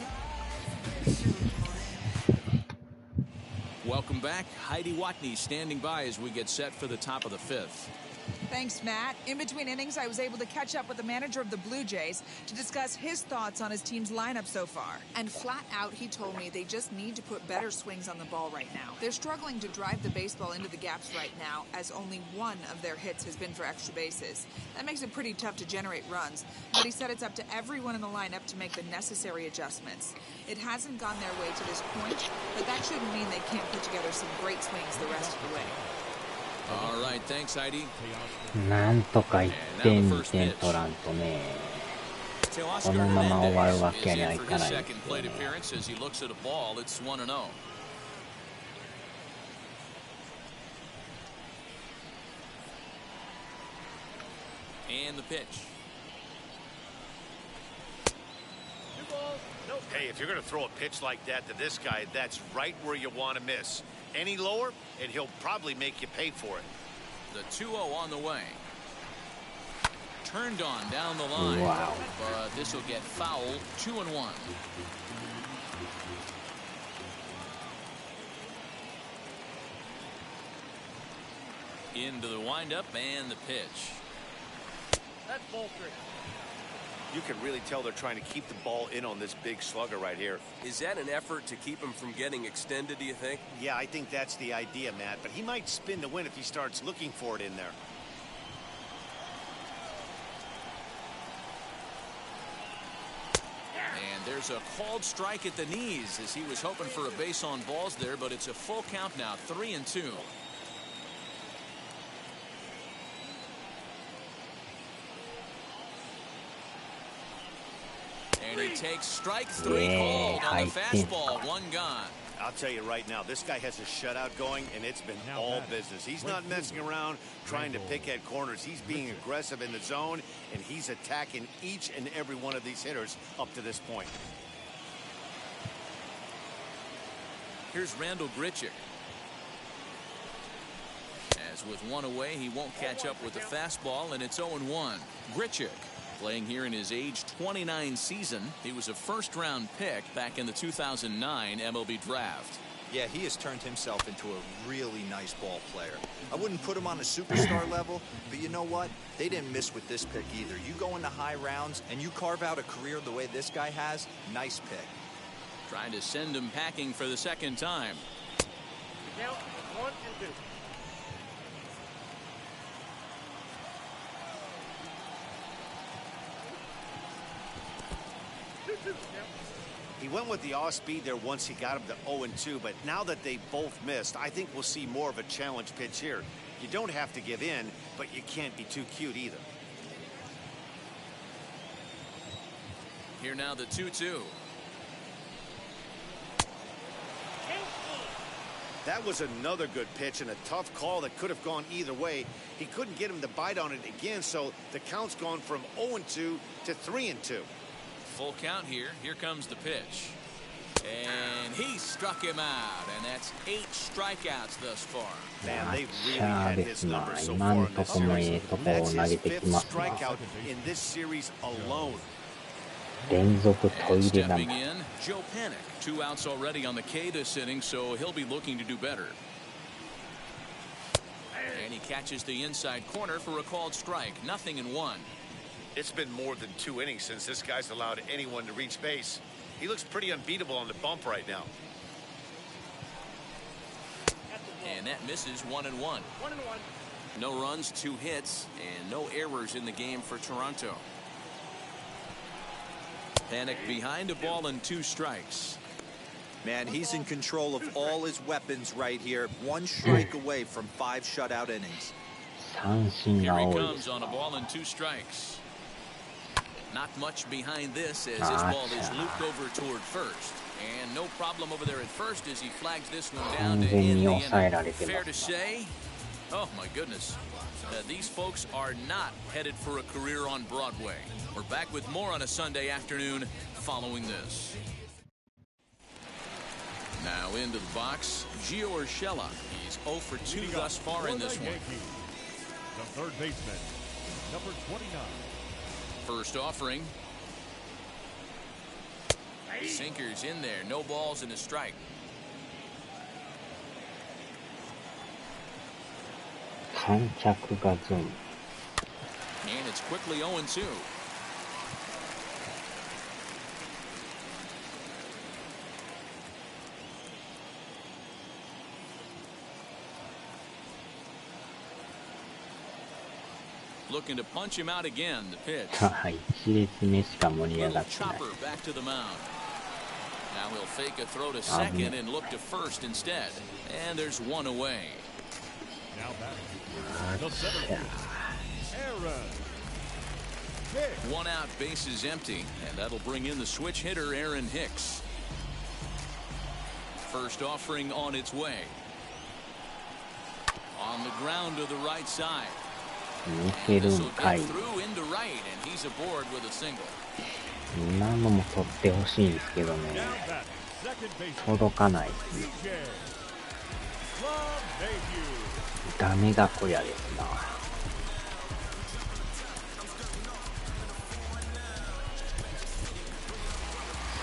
Welcome back. Heidi Watney standing by as we get set for the top of the 5th. Thanks, Matt. In between innings, I was able to catch up with the manager of the Blue Jays to discuss his thoughts on his team's lineup so far. And flat out, he told me they just need to put better swings on the ball right now. They're struggling to drive the baseball into the gaps right now, as only one of their hits has been for extra bases. That makes it pretty tough to generate runs, but he said it's up to everyone in the lineup to make the necessary adjustments. It hasn't gone their way to this point, but that shouldn't mean they can't put together some great swings the rest of the way. All right, thanks, Heidi. なんとか1点2点取らんとね。このまま終わるわけにはいかないですよね。And the pitch. Hey, if you're going to throw a pitch like that to this guy, that's right where you want to miss. Any lower, and he'll probably make you pay for it. The 2-0 on the way. Turned on down the line. Wow. But this will get fouled. 2-1. Into the windup and the pitch. That's ball 3. You can really tell they're trying to keep the ball in on this big slugger right here. Is that an effort to keep him from getting extended, do you think? Yeah, I think that's the idea, Matt. But he might spin to win if he starts looking for it in there. And there's a called strike at the knees as he was hoping for a base on balls there, but it's a full count now, 3-2. And he takes strike 3 called on the fastball. 1 gone. I'll tell you right now, this guy has a shutout going, and it's been all business. He's not messing around trying to pick at corners. He's being aggressive in the zone, and he's attacking each and every one of these hitters up to this point. Here's Randall Grichuk. As with one away, he won't catch up with the fastball, and it's 0-1. Grichuk playing here in his age 29 season. He was a first-round pick back in the 2009 MLB draft. Yeah, he has turned himself into a really nice ball player. I wouldn't put him on a superstar level, but you know what? They didn't miss with this pick either. You go into high rounds and you carve out a career the way this guy has, nice pick. Trying to send him packing for the second time. Now, 1 and 2. He went with the off speed there once he got him to 0-2, but now that they both missed, I think we'll see more of a challenge pitch here. You don't have to give in, but you can't be too cute either. Here now the 2-2. That was another good pitch and a tough call that could have gone either way. He couldn't get him to bite on it again, so the count's gone from 0-2 to 3-2. Full count here. Here comes the pitch. And he struck him out, and that's 8 strikeouts thus far. Man, they've really had his number so far in this series. That's his 5th strikeout in this series alone. 連続トイレだ Stepping in, Joe Panic. 2 outs already on the K this inning, so he'll be looking to do better. And he catches the inside corner for a called strike. 0-1. It's been more than 2 innings since this guy's allowed anyone to reach base. He looks pretty unbeatable on the bump right now. And that misses 1-1. No runs, 2 hits, and no errors in the game for Toronto. Panic behind a ball and 2 strikes. Man, he's in control of all his weapons right here. 1 strike away from 5 shutout innings. 三振 Here が he 多い comes on a ball and 2 strikes. Not much behind this as his ball is looped over toward first. And no problem over there at first as he flags this one down to end the inning. Fair to say? Oh, my goodness. These folks are not headed for a career on Broadway. We're back with more on a Sunday afternoon following this. Now into the box, Gio Urshela. He's 0 for 2 thus far in this one. The third baseman, number 29. First offering. Sinkers in there. No balls and a strike. And it's quickly 0-2. Looking to punch him out again. The pitch. 一列目しか盛り上が Little ってない chopper back to the mound. Now he'll fake a throw to second and look to first instead. And there's 1 away. Now batting, the seventh, Aaron. 1 out, base is empty, and that'll bring in the switch hitter Aaron Hicks. First offering on its way. On the ground to the right side. 抜けるんかい。 Through into right, and he's aboard with a single. 今のも取ってほしいんですけどね。届かない。ダメだこりゃですな。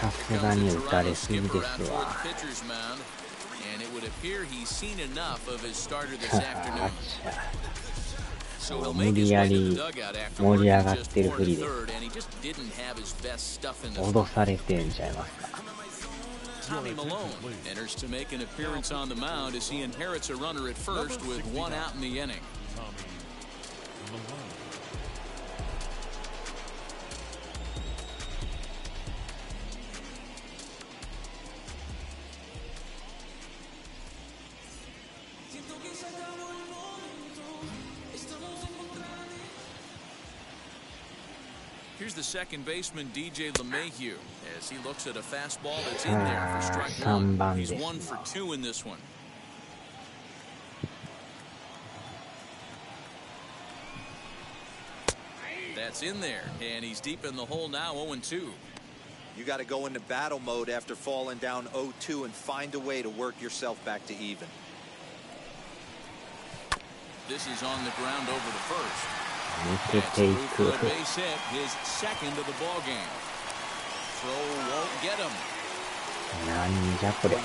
さすがに打たれすぎですわ。And it would appear he's seen enough of his starter this afternoon. So he'll make his way to the dugout after working just 4 and 3rd, and he just didn't have his best stuff in the脅されてんちゃいますか。Tommy Malone enters to make an appearance on the mound as he inherits a runner at first with 1 out in the inning. Here's the second baseman, DJ LeMahieu, as he looks at a fastball that's in there for strike 1. He's 1 for 2 in this one. That's in there, and he's deep in the hole now, 0-2. You got to go into battle mode after falling down 0-2 and find a way to work yourself back to even. This is on the ground over the first. 抜けていく。 For a base hit, his second of the ball game. Throw won't get him. なんじゃこれ。 Good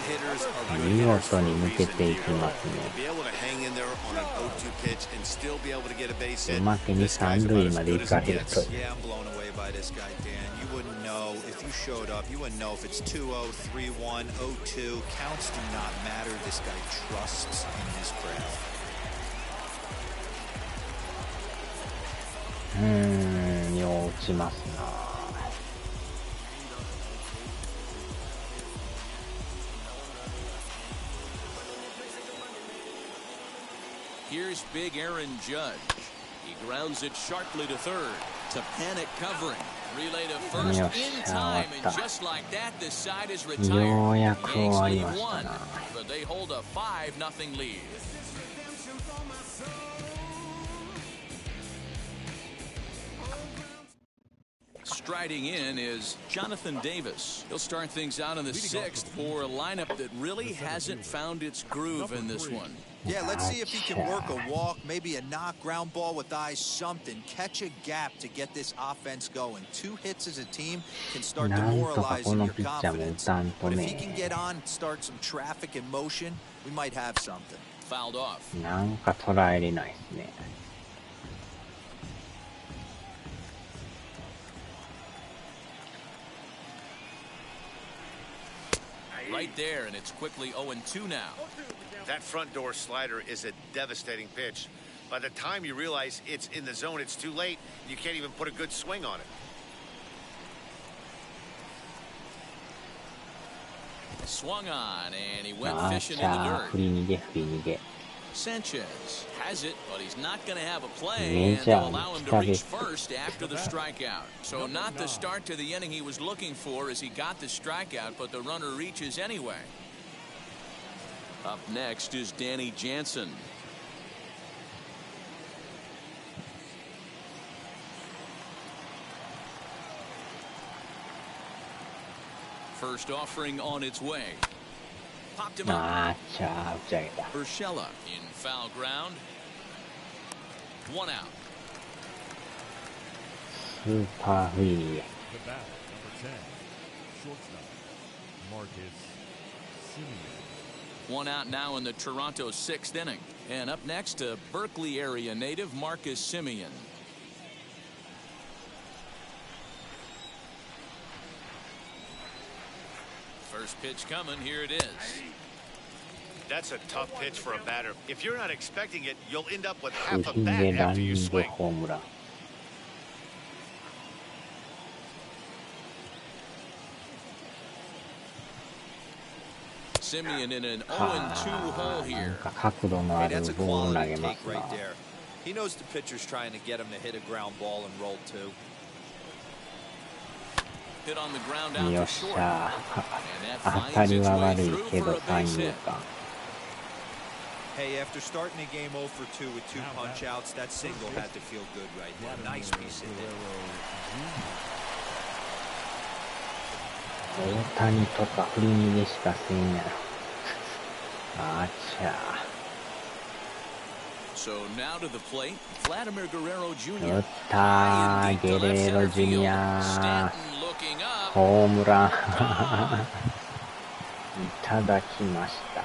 hitters are good 見 hitters 事 for a に抜け reason. ていきますね。 Be able to hang in there on an 0-2 pitch and still be able to get a base hit. おまけに This guy's 三 about 塁 as まで good 行 as か it れる gets. と。 Yeah, I'm blown away by this guy, Dan. You wouldn't know if you showed up. You wouldn't know if it's 2-0, 3-1, 0-2. Counts do not matter. This guy trusts in his craft. よう打ちますな。Here's big Aaron Judge. He grounds it sharply to third. To panic covering. Relay to first in time, and just like that, this side is retired. ようやく終 Yanks わり lead ました one, な。 but they hold a 5-0 lead. Striding in is Jonathan Davis. He'll start things out in the sixth for a lineup that really hasn't found its groove in this one. Yeah, let's see if he can work a walk, maybe a knock, ground ball with eyes, something. Catch a gap to get this offense going. 2 hits as a team can start なんとか demoralizing この your ピッチャーも打 confidence. たんと But if he ね。 can get on, start some traffic in motion, we might have something. Fouled off. なんか捉えれないですね。Right there, and it's quickly 0-2 now. That front door slider is a devastating pitch. By the time you realize it's in the zone, it's too late. You can't even put a good swing on it. Swung on, and he went あー fishing ち in the ゃー、 dirt. 振り逃げ振り逃げ。 Sanchez has it, but he's not going to have a play, and Major they'll allow him to reach target. first after the strikeout. So not the start to the inning he was looking for as he got the strikeout, but the runner reaches anyway. Up next is Danny Jansen. First offering on its way. Popped him up. あーちゃー、打ち上げた。 Urshela in foul ground. 1 out. スーパーフリー。 The batter, number 10, shortstop, Marcus Simeon. 1 out now in the Toronto 6th inning. And up next, a Berkeley area native, Marcus Simeon. First pitch coming. Here it is. That's a tough pitch for a batter. If you're not expecting it, you'll end up with 不 half a 気 bat でラン after ニ you ング swing. ホームラン。Simeon in an 0-2 hole なん here. か角度のあ Hey, る that's a ボール投 quality げま take すな。 right there. He knows the pitcher's trying to get him to hit a ground ball and roll too. Hit on the ground よ out っ to し short. ゃ And ー。 that 当た finds り its は way 悪い through け for ど a 三 base 遊 hit. 間。 Hey, after starting the game 0 for 2 with 2 punch outs, that single had to feel good right there. Nice piece of hit. 大谷とか振り逃げしかせんやろ。あーちゃ So now to the plate, Vladimir Guerrero ー。打 Jr. ったー、ゲレーロジュニア Stanton looking up. ホームラン。いただきました。い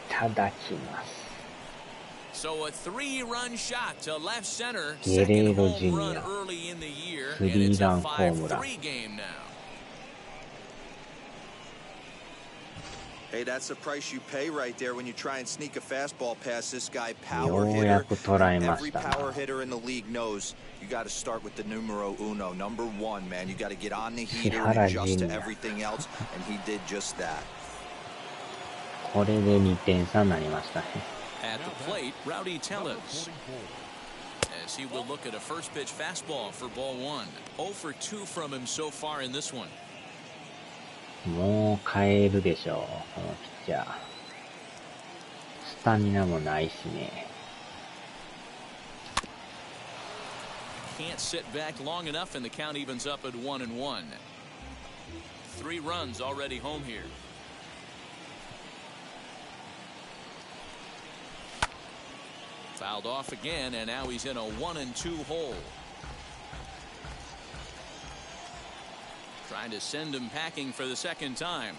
ただきます。 So a 3-run shot to left center. Guerrero Second home Jr. run early in the year, and 3 it's ラ a ンホームラン。 5-3 game now. Hey, that's the price you pay right there when you try and sneak a fastball past this guy. Power よう hitter. やく捉えま Every したな。 power hitter in the league knows you got to start with the numero uno, number 1, man. You got to get on the heater and adjust to everything else, and he did just that. これで2点差になりましたね。 At the plate, Rowdy Tellez. As he will look at a first pitch fastball for ball 1. 0 for 2 from him so far in this one. もう変えるでしょう、このピッチャー。スタミナもないしね。Can't sit back long enough, and the count evens up at 1-1. 3 runs already home here. Fouled off again, and now he's in a 1-2 hole. Trying to send him packing for the second time.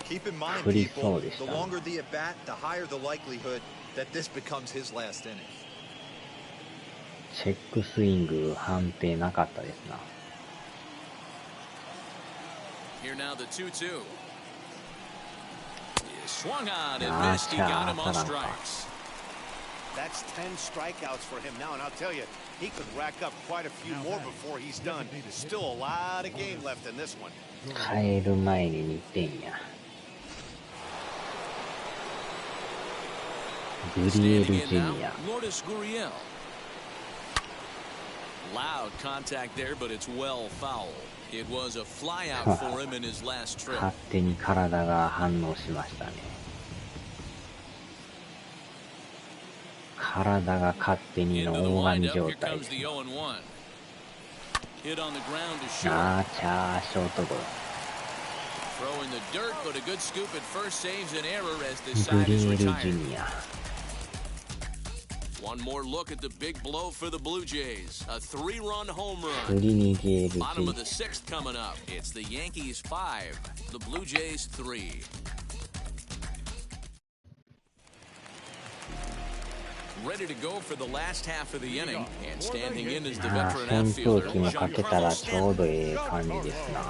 Keep in mind, people, the longer the at bat, the higher the likelihood that this becomes his last inning. チェックスイング判定なかったですな。Here now the 2-2. He swung on and missed. He got him on strikes. That's 10 strikeouts for him now, and I'll tell you, he could rack up quite a few more before he's done. Still a lot of game left in this one. 変える前に2点や。グリエルジュニア。Loud contact there, but it's well foul. It was a flyout for him in his last trip. 勝手に体が反応しましたね。体が勝手にの大神状態です。あーちゃー、ショートゴロ。グリエルジュニア。One more look at the big blow for the Blue Jays. A 3-run home run. Bottom of the 6th coming up. It's the Yankees 5, the Blue Jays 3. Ready to go for the last half of the inning, and standing in is the veteran outfielder. 扇風機もかけたらちょうどええ感じですな。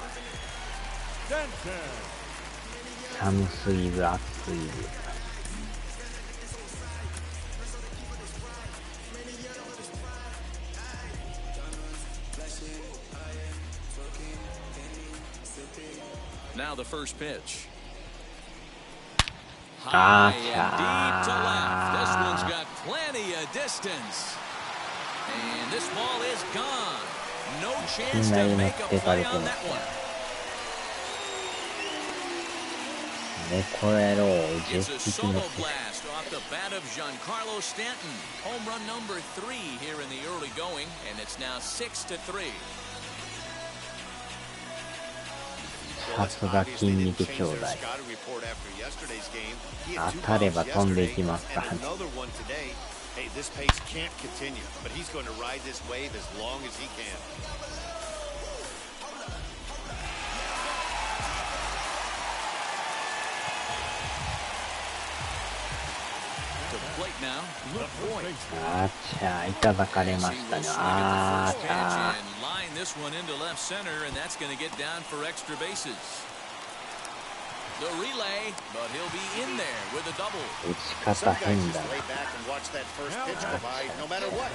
寒すぎず暑すぎず。Now the first pitch. High and deep to left. This one's got plenty of distance. And this ball is gone. No chance to make a play on that one. It's a solo blast off the bat of Giancarlo Stanton. Home run number 3 here in the early going, and it's now 6-3. さすが筋肉兄弟。当たれば飛んでいきますからね。Hey, this pace can't continue, but he's going to ride this wave as long as he can. To the plate now, Luke Voigt. あーちゃー、いただかれましたね。あーちゃー。Line this one into left center, and that's going to get down for extra bases. The relay, but he'll be in there with a double. 打ち方変だな。Lay back and watch that first pitch go by, no matter what.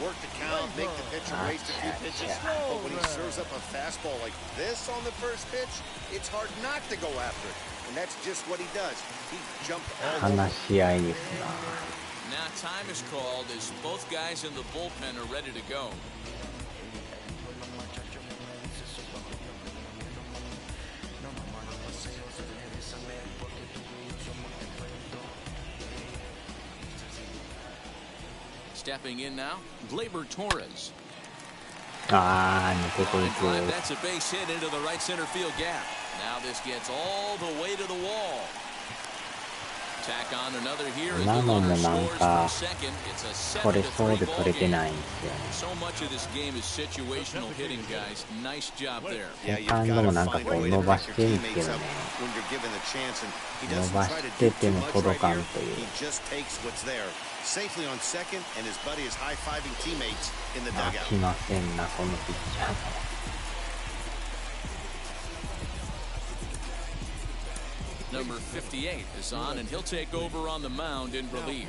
Work the count, make the pitcher waste a few pitches. But when he serves up a fastball like this on the first pitch, it's hard not to go after it. And that's just what he does. He jumped all over. 話し合いですな。Now time is called as both guys in the bullpen are ready to go. Stepping in now, Gleyber Torres. あー、抜けていく。That's a base hit into the right center field gap. Now this gets all the way to the wall. Tack on another here as the runner scores for second. It's a 7-3 ball game. So much of this game is situational hitting, guys. Nice job there. セカンドもなんかこう伸ばしてるんですけどね。伸ばしてても届かんという。Safely on second, and his buddy is high-fiving teammates in the 飽 dugout. きませんな、このピッチャー。Number 58 is on, and he'll take over on the mound in relief.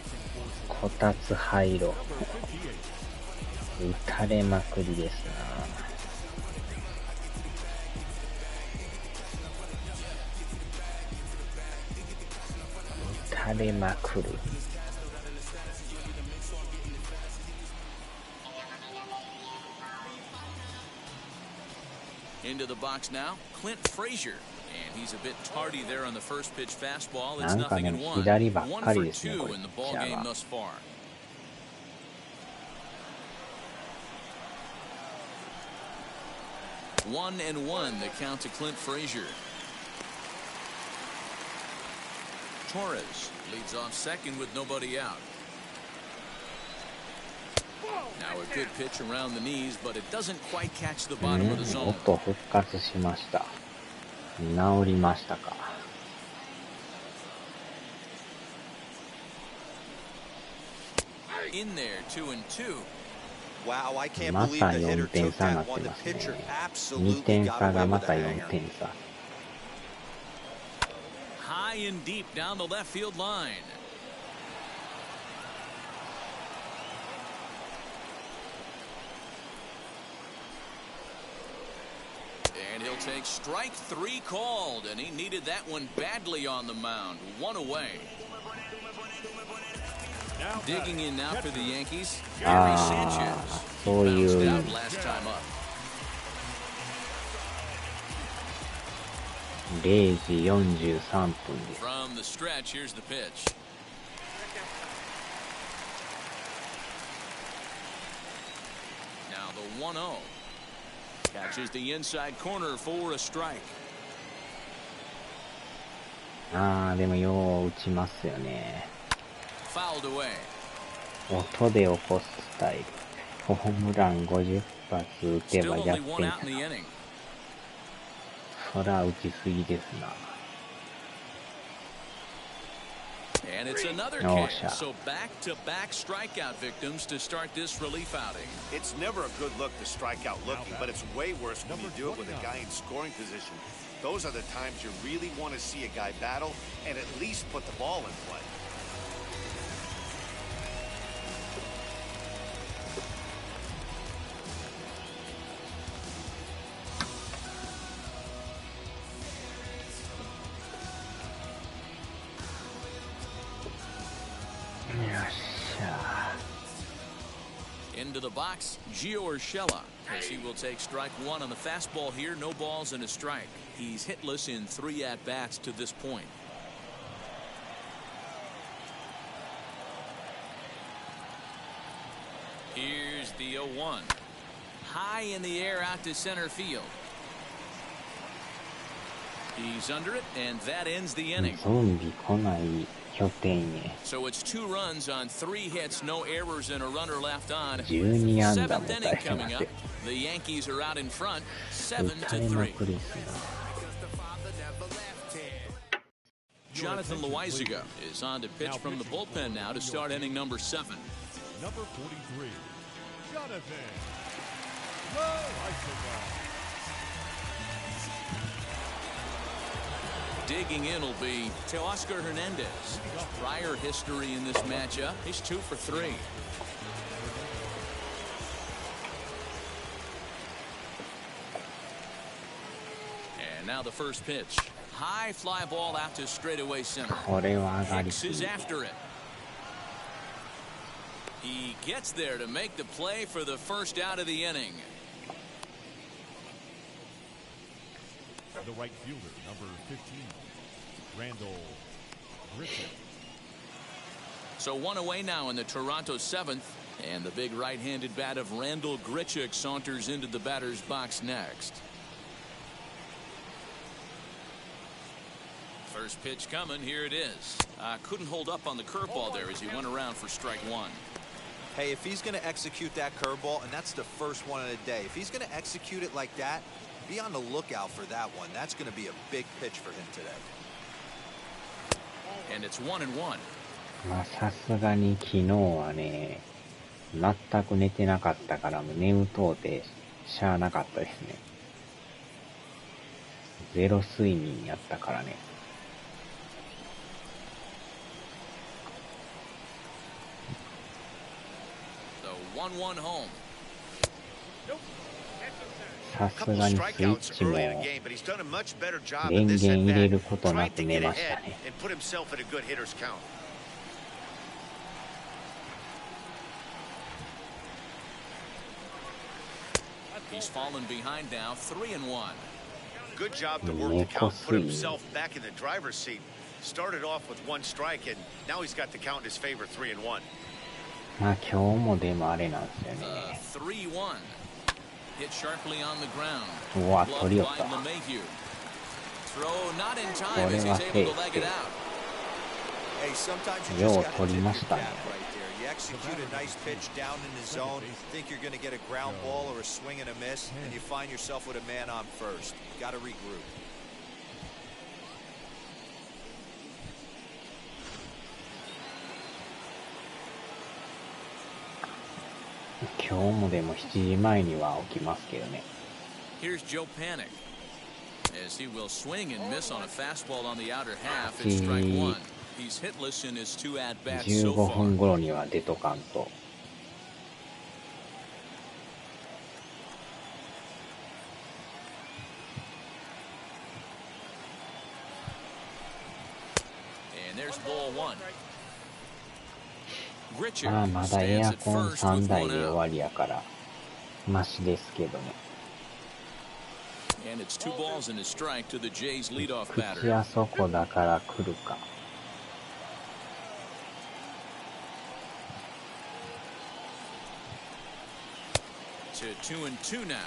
こたつ入ろ。打たれまくりですな。打たれまくる。Into the box now, Clint Frazier. And he's a bit tardy there on the first pitch fastball. It's なんかね、nothing in one. 左ばっ One かり for ですね、こ two れ in the ピッチャー ball game が。thus far. 1-1, the count to Clint Frazier. Torres leads off second with nobody out. Now a good pitch around the knees, but it doesn't quite catch the bottom of the zone. 音復活しました。治りましたか。In there, 2-2. Wow, I can't ま believe た the 4 hitter 点 took 差にな that って one. The ますね。 pitcher 2 点 absolutely got 差が away ま with た the 4 hand. 点差。High and deep down the left field line. And he'll take strike 3 called, and he needed that one badly on the mound. 1 away. Digging in now for the Yankees, Gary Sanchez. Bounced out last time up. 0時43分です。 From the stretch, here's the pitch. Now the 1-0. Catches the inside corner for a strike. ああ、でもよう打ちますよね。Fouled away. 音で起こすスタイル。ホームラン50発打て Still ば only 逆 1 転 out in the inning. そら打ちすぎですな。 And it's another Oh, K. So back-to-back strikeout victims to start this relief outing. It's never a good look to strike out looking, but it's way worse when you do it with a guy in scoring position. Those are the times you really want to see a guy battle and at least put the ball in play. Into the box, Gio Urshela, as he will take strike 1 on the fastball here. No balls and a strike. He's hitless in 3 at-bats to this point. Here's the 0-1. High in the air out to center field. He's under it, and that ends the inning. ゾンビ来ない拠点へ。 So it's 2 runs on 3 hits, no errors, and a runner left on. 12安打も 7th 打た inning れてま coming す up. よ。 The Yankees are out in front, 打たれま 7-3. くりっすな。 Jonathan Loaizaga is on to pitch from the bullpen now to start inning number 7. Number 43, Jonathan Loaizaga. Digging in will be Teoscar Hernandez. Prior history in this matchup, he's 2 for 3. And now the first pitch. High fly ball out to straightaway center. これは上がり Hicks す is ぎ。 after it. He gets there to make the play for the first out of the inning. The right fielder, number 15, Randall Griffin. So 1 away now in the Toronto 7th, and the big right-handed bat of Randall Grichuk saunters into the batter's box next. First pitch coming, here it is. Couldn't hold up on the curveball there as he went around for strike 1. Hey, if he's going to execute that curveball, and that's the first one of the day, if he's going to execute it like that, be on the lookout for that one. That's going to be a big pitch for him today. And it's 1-1. まあさすがに昨日はね、全く寝てなかったからもう眠とうてしゃあなかったですね。ゼロ睡眠やったからね。The 1-1 home. さすがにスイッチも電源入れることなく寝ましたね。He's fallen behind now, 3-1. Good job to work the count, put himself back in the driver's seat. Started off with 1 strike, and now he's got the count in his favor, 3-1. まあ今日もでもあれなんですよね。3-1. Hit sharply on the ground. うわ、取りよった。 Throw not in time as he's able to leg it out. Hey, sometimes you just gotta tip your cap right there. You execute a nice pitch down in the zone, think you're gonna get a ground ball or a swing and a miss, and you find yourself with a man on first. Gotta regroup. 今日もでも7時前には起きますけどね。 Here's Joe Panic as he will swing and miss on a fastball on the outer half. It's strike one. He's hitless in his 2 at bats so 15 far. 分頃には出とかんと。And there's ball one. まあまだエアコン3台で終わりやからマシですけどね。 And it's 2 balls and a strike to the Jays leadoff 口 batter. はそこだから来るか。 To 2-2 now.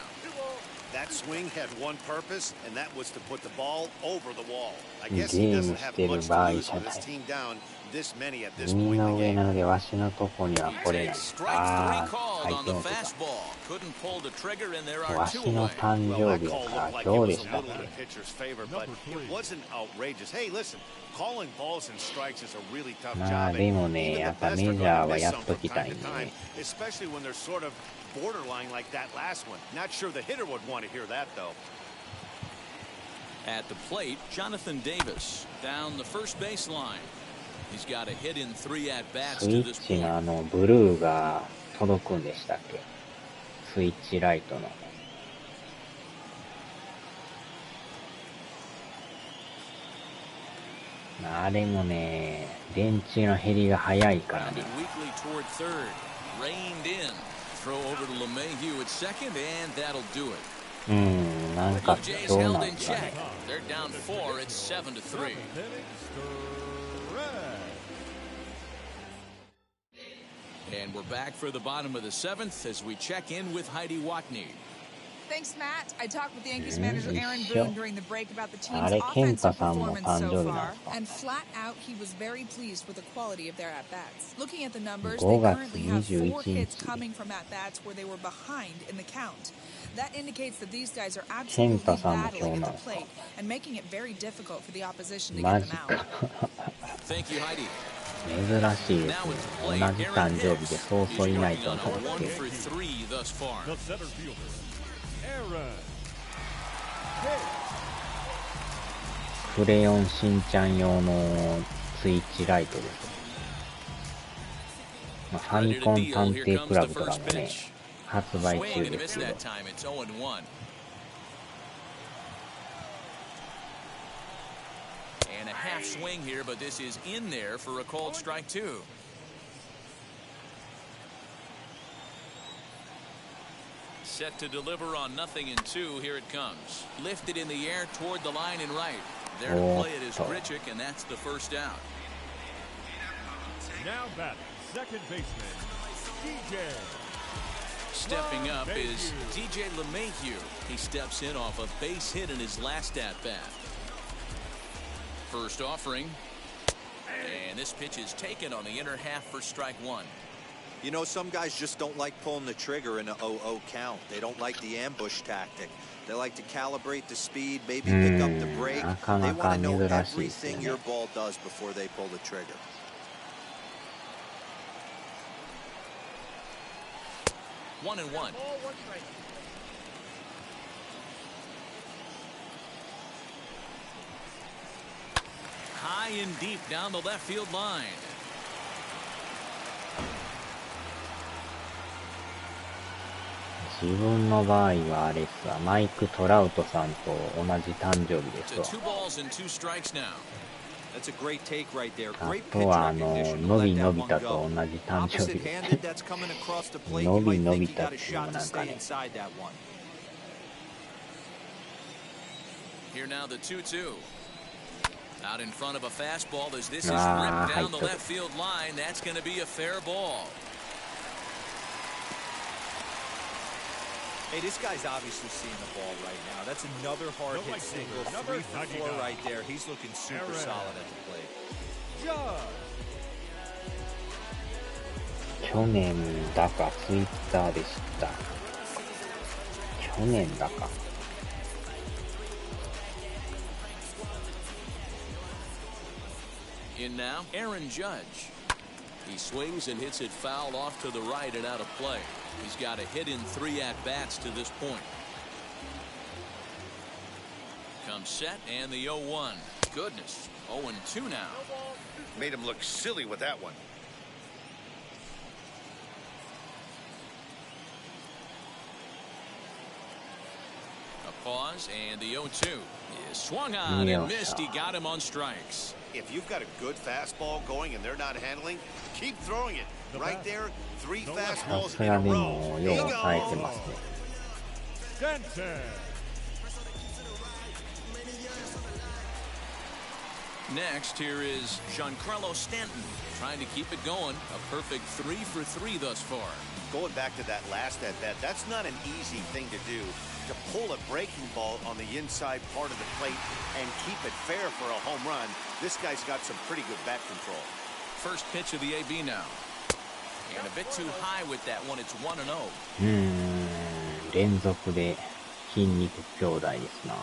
That swing had one purpose, and that was to put the ball over the wall. I guess he doesn't have much to lose with his team down this many at this 耳 point in の the 上 game. なのでわしのとこには来れない。 Strike 3ああ、 called 相 on 手 the の手か。 fastball. Couldn't pull the trigger, and there わ are し 2の away. 誕 Well, 生 that 日や call から looked like ど it うで was し a た little in the pitcher's favor, but it wasn't outrageous. Hey, listen, calling balls and strikes is a really tough まあ job. でも and ね、 even やっ the ぱ best メ are ジャー going to は miss やっ some と from きたい time ん to で time, ね。 especially when they're sort of borderline like that last one. Not sure the hitter would want to hear that, though. At the plate, Jonathan Davis down the first baseline. He's got a hit in 3 at bats スイ to ッ this チ point. のブルーが届くんでしたっけ？スイッチライトの。あれもね、電池の減りが早いからね。 Weekly toward third, reined in. Throw over to LeMahieu at second, and that'll do it. なんか Blue Jays 今日 held なん in かね。 check. They're down 4. It's 7-3. And we're back for the bottom of the 7th as we check in with Heidi Watney. Thanks, Matt. I talked with Yankees manager Aaron Boone during the break about the team's あれ、ケン offensive タさんも performance 誕 so 生日なん far, ですか？ and flat out, he was very pleased with the quality of their at-bats. Looking at the numbers, 5 they 月 currently have 4 21 hits 日。 coming from at-bats where they were behind in the count. That indicates that these guys are ケン absolutely タさんも今 battling 日 at な the んですか？ plate and making it very difficult for the opposition to マ get ジ them out. か。 Thank you, Heidi. 珍しいです Now ね。 with 同 the じ plate, 誕 Aaron 生日で Hicks. そう He's そういない working と on 思うん a ですけ 1 ど。 for 3 thus far. The center fielder, Aaron. クレヨンしんちゃん用のスイッチライトです。まあ、ファミコン探偵クラブとかもね、発売 Swing 中 and で miss すけど。 that time. It's 0-1. And a half swing here, but this is in there for a called strike 2. Set to deliver on 0-2. Here it comes. Lifted in the air toward the line and right. There to play it is Grichuk, and that's the first out. Now batting, second baseman, DJ. Stepping up is DJ LeMahieu. He steps in off a base hit in his last at-bat. First offering. And this pitch is taken on the inner half for strike 1. You know, some guys just don't like pulling the trigger in a 0-0 count. They don't like the ambush tactic. They like to calibrate the speed, maybe pick up the break. They want to know everything your ball does before they pull the trigger. One and one. High and deep down the left field line. 自分の場合はあれっすわ、マイク・トラウトさんと同じ誕生日ですわ。 2 balls and 2 strikes now. That's a great take right there. あ Great と pitch は recognition to の let び that のび one 太と go. 同じ誕生日 Opposite です。 handed, that's coming across the plate. You のび might のび think you 太っ got て a いうのも shot な to んか stay ね。 inside that one. Here now the 2-2. Out in front of a fastball as this is Ah, ripped down the 入った。 left field line. That's going to be a fair ball. Hey, this guy's obviously seeing the ball right now. That's another hard-hit single, 3 for 4 right there. He's looking super solid at the plate. 去年だかツイッターで知った。去年だか。In now, Aaron Judge. He swings and hits it foul off to the right and out of play. He's got a hit in 3 at-bats to this point. Comes set and the 0-1. Goodness, 0-2 now. Made him look silly with that one. A pause and the 0-2 is swung on and missed. He got him on strikes. If you've got a good fastball going and they're not handling, keep throwing it. Right there, 3 fastballs in a row. He goes. Next, here is Giancarlo Stanton trying to keep it going. A perfect 3 for 3 thus far. Going back to that last at-bat, that's not an easy thing to do. To pull a breaking ball on the inside part of the plate and keep it fair for a home run, this guy's got some pretty good bat control. First pitch of the AB now. And a bit too high with that one. It's 1-0. 連続で筋肉兄弟ですな。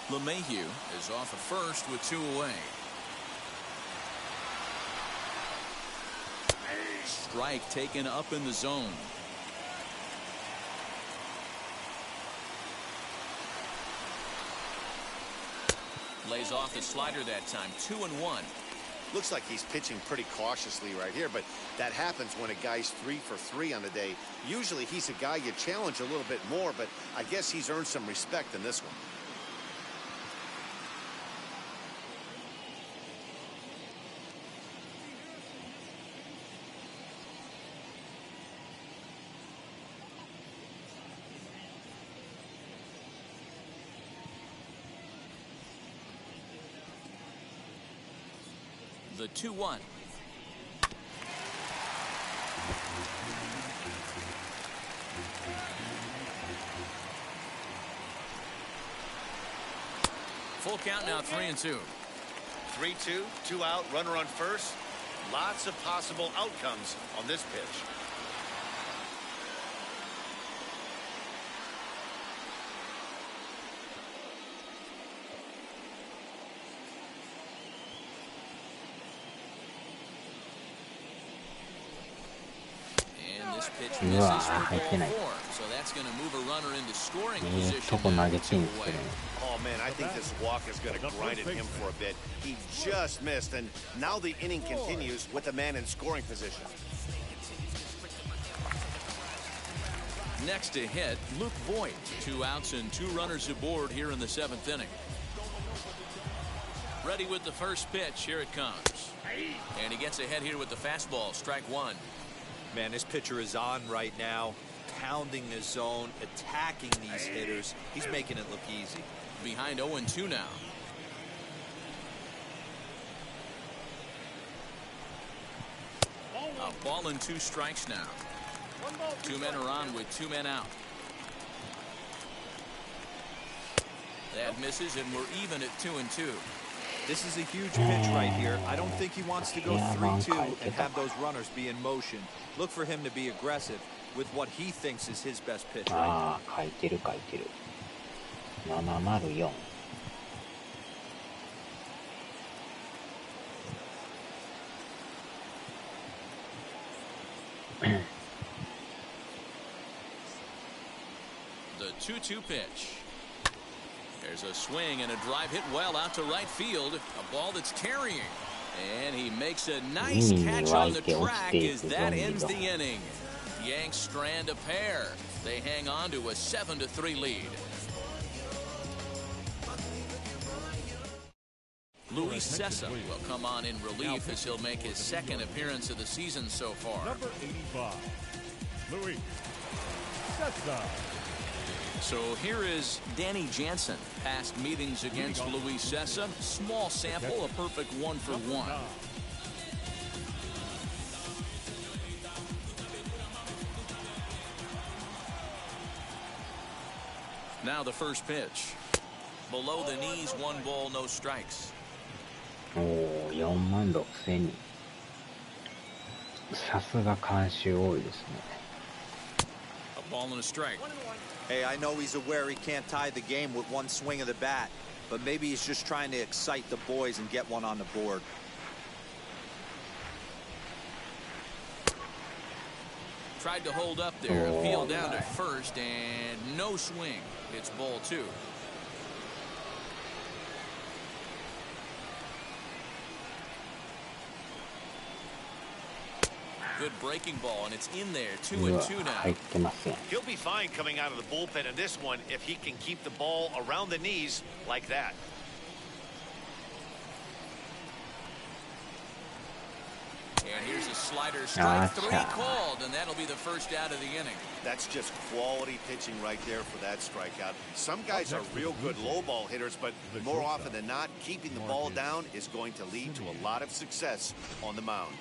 LeMahieu is off at first with 2 away. Strike taken up in the zone. Lays off the slider that time. 2-1. Looks like he's pitching pretty cautiously right here, but that happens when a guy's 3 for 3 on the day. Usually he's a guy you challenge a little bit more, but I guess he's earned some respect in this one. The 2-1. Full count now, 3-2. 3-2, 2 out, runner on first. Lots of possible outcomes on this pitch. Pitch misses for ball 4, so that's going to move a runner into scoring position. Oh man, I think this walk is going to grind at him for a bit. He just missed, and now the inning continues with the man in scoring position. Next to hit, Luke Voigt. 2 outs and 2 runners aboard here in the 7th inning. Ready with the first pitch. Here it comes. And he gets ahead here with the fastball. Strike 1. Man, this pitcher is on right now, pounding the zone, attacking these hitters. He's making it look easy. Behind 0-2 now. A ball and 2 strikes now. 2 men are on with 2 men out. That misses, and we're even at 2-2. This is a huge pitch right here. I don't think he wants to go 3-2 and have those runners be in motion. Look for him to be aggressive with what he thinks is his best pitch right now. 書いてる。704。The 2-2 pitch. There's a swing and a drive hit well out to right field. A ball that's carrying. And he makes a nice catch on the track as that ends the inning. Yanks strand a pair. They hang on to a 7-3 lead. Luis Cessa will come on in relief as he'll make his 2nd appearance of the season so far. Number 85, Luis Cessa. So here is Danny Jansen. Past meetings against Luis Cessa. Small sample, a perfect 1 for 1. Now the first pitch. Below the knees, 1 ball, no strikes. おお、46,000人。さすが監修多いですね。A ball and a strike. Hey, I know he's aware he can't tie the game with one swing of the bat, but maybe he's just trying to excite the boys and get one on the board. Tried to hold up there, appealed down to first, and no swing. It's ball 2. Good breaking ball, and it's in there. 2-2 now. 入ってません。 He'll be fine coming out of the bullpen in this one if he can keep the ball around the knees like that. And here's a slider, strike 3 called, and that'll be the first out of the inning. That's just quality pitching right there for that strikeout. Some guys are real good low ball hitters, but more often than not, keeping the ball down is going to lead to a lot of success on the mound.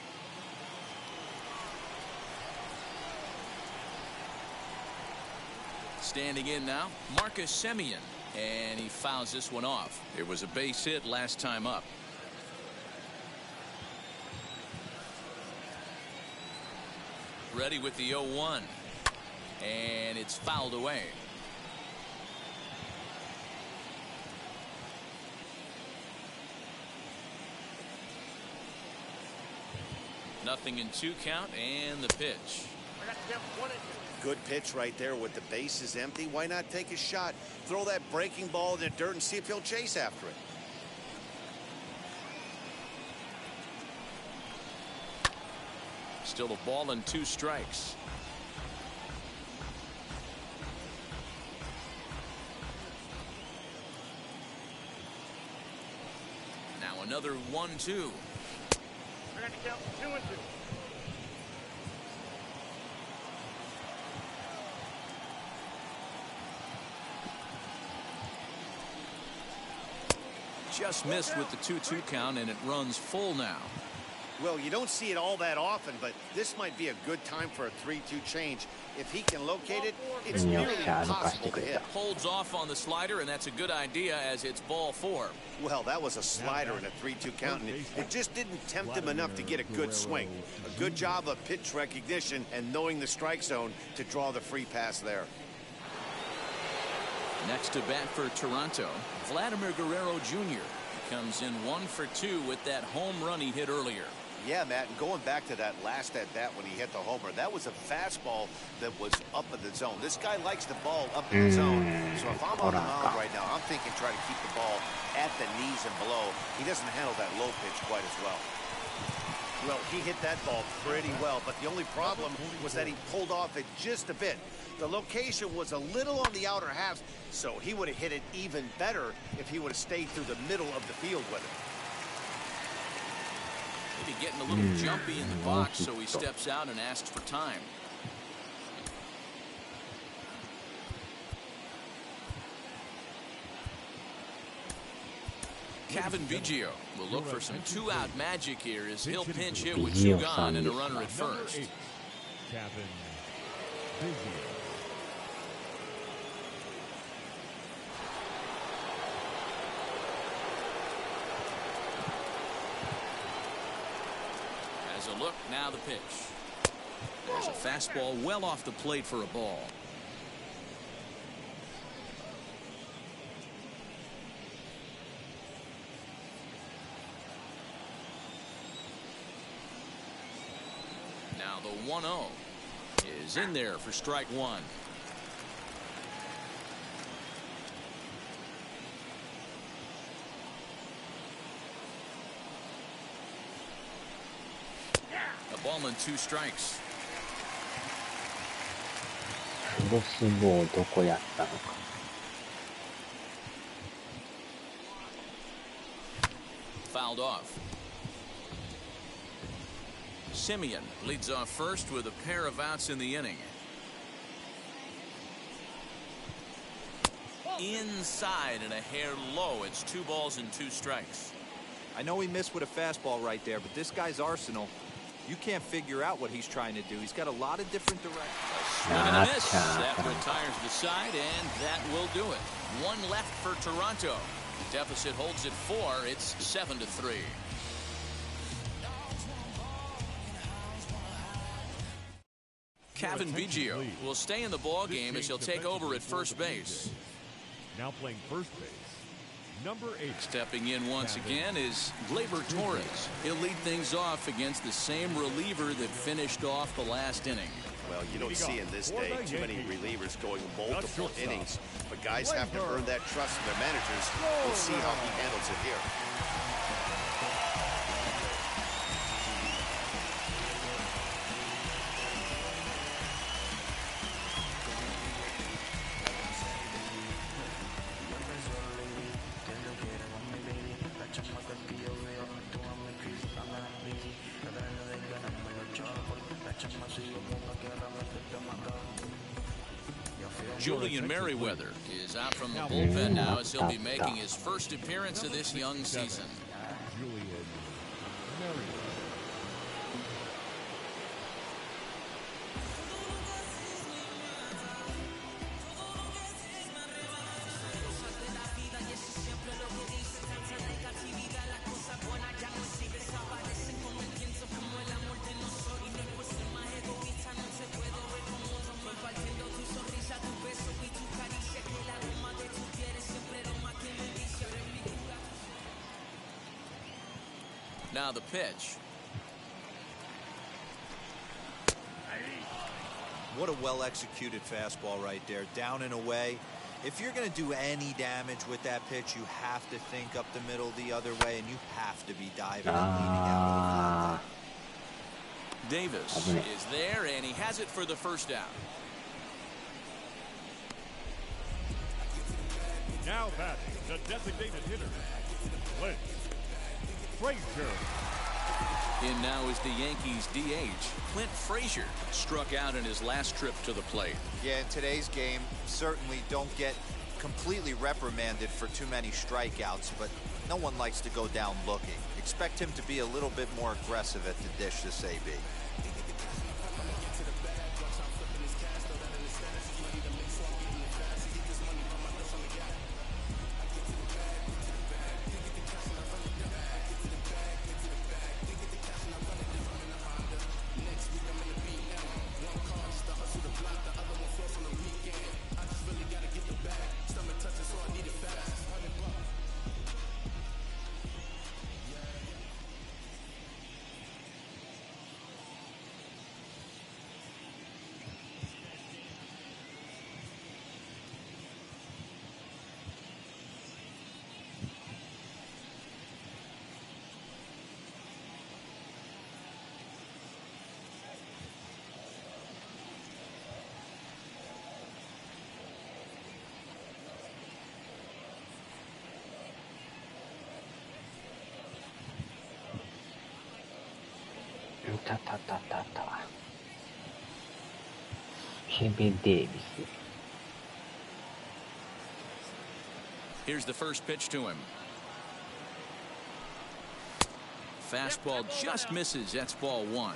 Standing in now, Marcus Semien, and he fouls this one off. It was a base hit last time up. Ready with the 0-1, and it's fouled away. Nothing in 2 count, and the pitch. Good pitch right there with the bases empty. Why not take a shot? Throw that breaking ball in the dirt and see if he'll chase after it. Still a ball and 2 strikes. Now another 1-2. I got to count 2-2. Just missed with the 2-2 count, and it runs full now. Well, you don't see it all that often, but this might be a good time for a 3-2 change. If he can locate it, it's nearly impossible to hit. Holds off on the slider, and that's a good idea as it's ball 4. Well, that was a slider in a 3-2 count, and it just didn't tempt him enough to get a good swing. A good job of pitch recognition and knowing the strike zone to draw the free pass there. Next to bat for Toronto, Vladimir Guerrero Jr. comes in 1 for 2 with that home run he hit earlier. Yeah, Matt, and going back to that last at-bat when he hit the homer, that was a fastball that was up in the zone. This guy likes the ball up in the zone. So if I'm on the mound right now, I'm thinking try to keep the ball at the knees and below. He doesn't handle that low pitch quite as well. Well, he hit that ball pretty well, but the only problem was that he pulled off it just a bit. The location was a little on the outer half, so he would have hit it even better if he would have stayed through the middle of the field with it. Maybe getting a little jumpy in the box, so he steps out and asks for time. Kevin Biggio will look for some 2-out magic here as he'll pinch hit with 2 gone and a runner at first. Kevin Biggio. As a look, now the pitch. There's a fastball well off the plate for a ball. Now the 1-0 is in there for strike 1. A ball and 2 strikes. クロスボーどこやったのか。Fouled off. Semien leads off first with a pair of outs in the inning. Inside and a hair low. It's 2 balls and 2 strikes. I know he missed with a fastball right there, but this guy's arsenal, You can't figure out what he's trying to do. He's got a lot of different directions. Swing and a miss. That retires the side, and that will do it. One left for Toronto. The deficit holds at 4. It's 7-3. Kevin Biggio will stay in the ball game as he'll take over at first base. Now playing first base, number 8. Stepping in once again is Gleyber Torres. He'll lead things off against the same reliever that finished off the last inning. Well, you don't see in this day too many relievers going multiple innings, but guys have to earn that trust from their managers. We'll see how he handles it here. Julian Merriweather is out from the bullpen now as he'll be making his first appearance of this young season. Julian Merriweather. Now the pitch. What a well-executed fastball right there, down and away. If you're going to do any damage with that pitch, you have to think up the middle the other way, and you have to be diving and leaning out. Davis is there, and he has it for the first out. Now batting, the designated hitter, Clint Frazier. In now is the Yankees DH. Clint Frazier struck out in his last trip to the plate. Yeah, in today's game, certainly don't get completely reprimanded for too many strikeouts, but no one likes to go down looking. Expect him to be a little bit more aggressive at the dish this AB. Kevin Davis. Here's the first pitch to him. Fastball just misses. That's ball 1.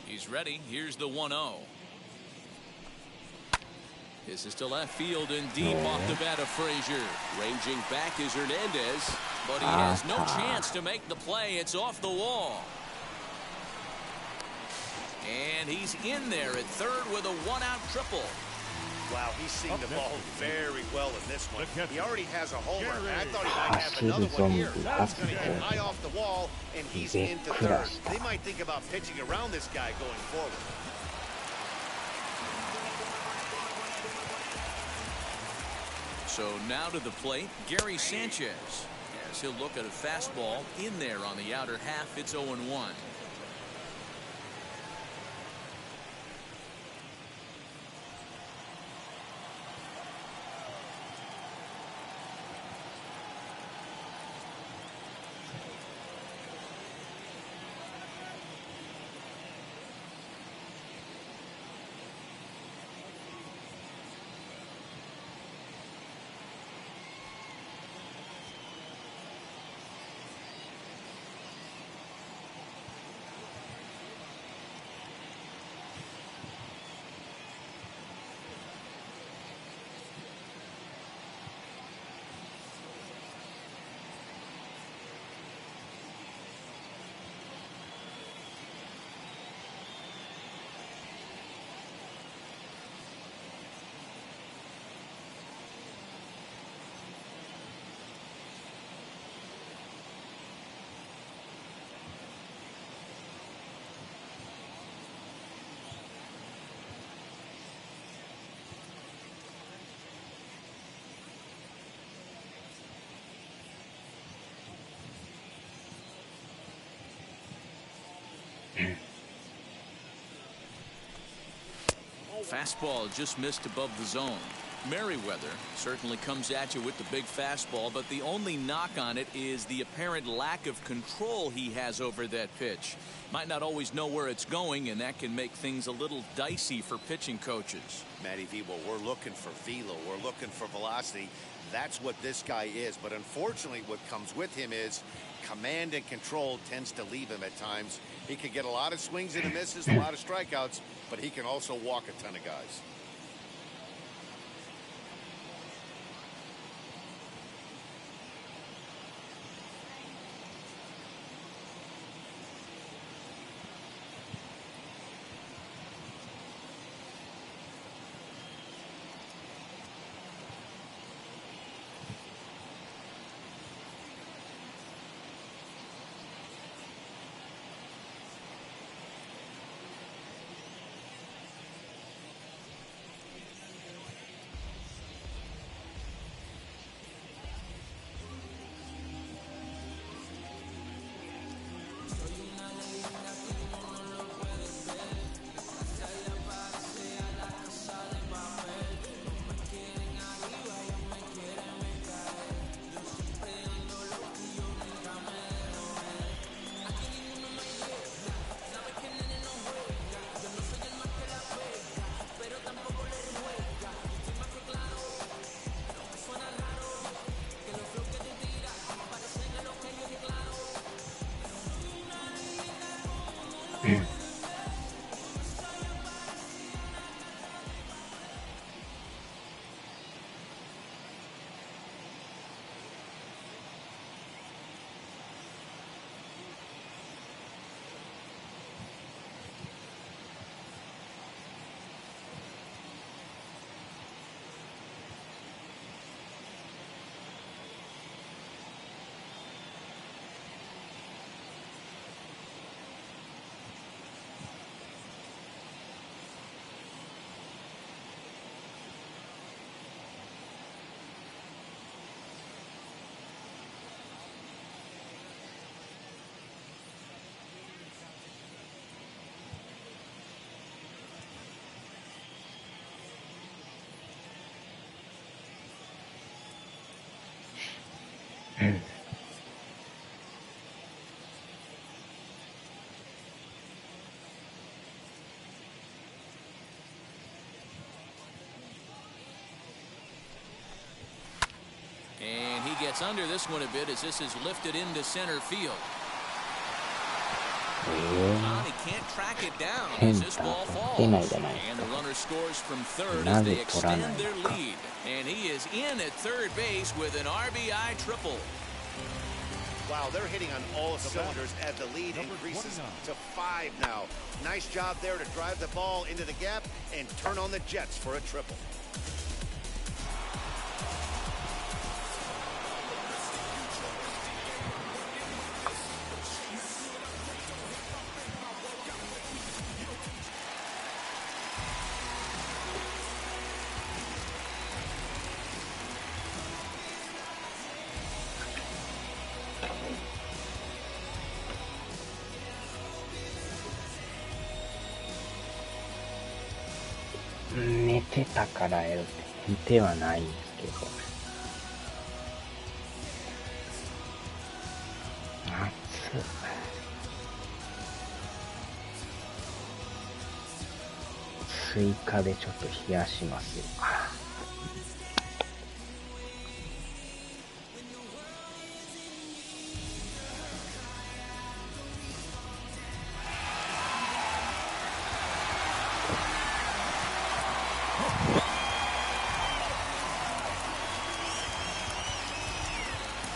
He's ready. Here's the 1-0. This is to left field and deep off the bat of Frazier. Ranging back is Hernandez, but he has no chance to make the play. It's off the wall. And he's in there at third with a one-out triple. Wow, he's seen the ball very well in this one. He already has a homer, and I thought he might have another one here. That's going to hit high off the wall, and he's into third. They might think about pitching around this guy going forward. So now to the plate, Gary Sanchez. As he'll look at a fastball in there on the outer half. It's 0-1. Fastball just missed above the zone. Merriweather certainly comes at you with the big fastball, but the only knock on it is the apparent lack of control he has over that pitch. Might not always know where it's going, and that can make things a little dicey for pitching coaches. Matty V, well, we're looking for velo. We're looking for velocity. That's what this guy is. But unfortunately, what comes with him is command and control tends to leave him at times. He can get a lot of swings and misses, a lot of strikeouts, but he can also walk a ton of guys. And he gets under this one a bit as this is lifted into center field. He can't track it down セ as ン this タ ball ー取ってない falls. じゃないです And か。 the runner scores from third な as ぜ they 取らな extend い their のか。 lead. And he is in at third base with an RBI triple. Wow, they're hitting on all cylinders as the lead increases to 5 now. Nice job there to drive the ball into the gap and turn on the Jets for a triple. .寝てたからやるって寝てはないんですけど。暑い。スイカでちょっと冷やしますよ。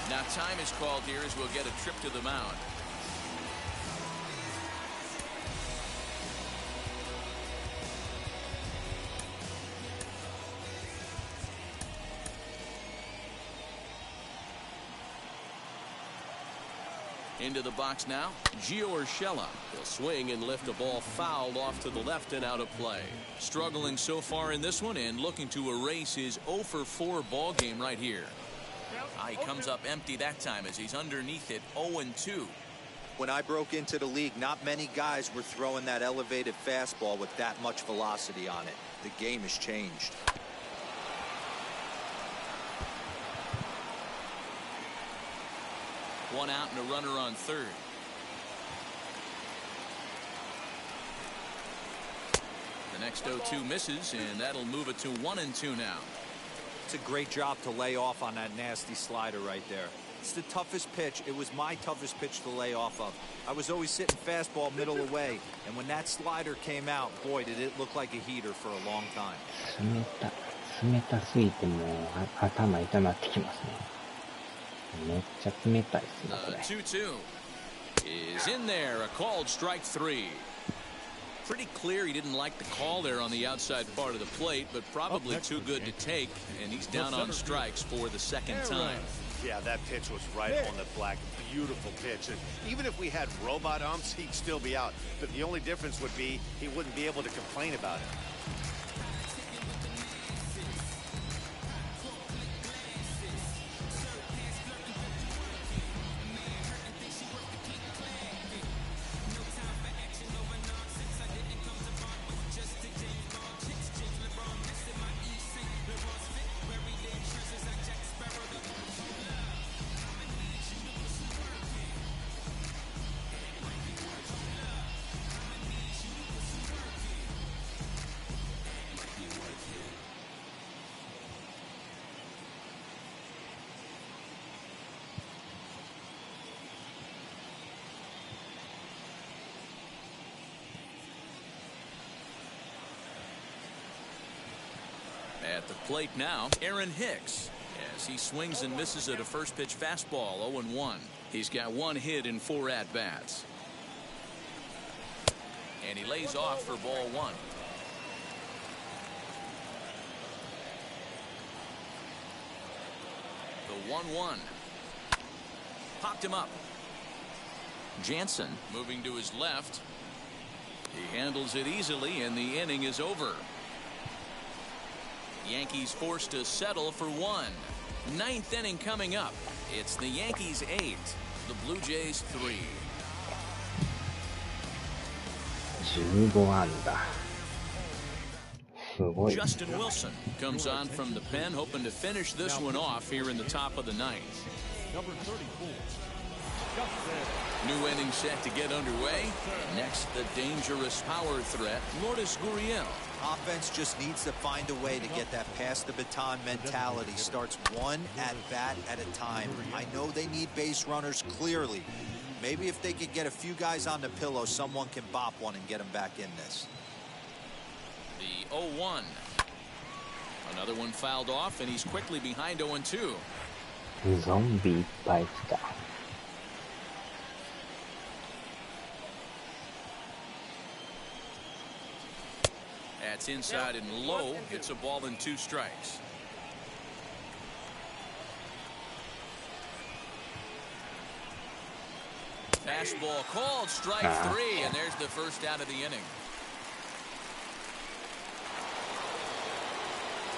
Now time is called here as we'll get a trip to the mound. Into the box now, Gio Urshela. He'll swing and lift a ball fouled off to the left and out of play. Struggling so far in this one and looking to erase his 0 for 4 ball game right here. He comes up empty that time as he's underneath it 0-2. When I broke into the league, not many guys were throwing that elevated fastball with that much velocity on it. The game has changed. One out and a runner on third. The next 0-2 misses, and that'll move it to 1-2 now. It's a great job to lay off on that nasty slider right there. It's the toughest pitch. It was my toughest pitch to lay off of. I was always sitting fastball middle away, and when that slider came out, boy, did it look like a heater for a long time. 冷たすぎてもう頭痛なってきますね。めっちゃ冷たいですね、これ。 2-2 is in there, a called strike 3. Pretty clear he didn't like the call there on the outside part of the plate, but probably too good to take, and he's down on strikes for the second time. Yeah, that pitch was right on the black. Beautiful pitch. And even if we had robot umps, he'd still be out. But the only difference would be he wouldn't be able to complain about it. At the plate now, Aaron Hicks, as he swings and misses at a first pitch fastball, 0-1. He's got 1 hit in 4 at-bats. And he lays off for ball 1. The 1-1. Popped him up. Jansen moving to his left. He handles it easily, and the inning is over. Yankees forced to settle for 1. 9th inning coming up. It's the Yankees 8, the Blue Jays 3. 15安打。すごい。 Justin Wilson comes on from the pen, hoping to finish this one off here in the top of the 9th. Number 34. New inning set to get underway. Next, the dangerous power threat, Lourdes Gurriel. Offense just needs to find a way to get that pass the baton mentality. Starts one at bat at a time. I know they need base runners clearly, Maybe if they could get a few guys on the pillow, someone can bop one and get them back in this. The 0-1. Another one fouled off, and he's quickly behind 0-2. ゾンビいっぱい来た。That's inside and low. Hits a ball in 2 strikes. Fastball called, strike 3, and there's the first out of the inning.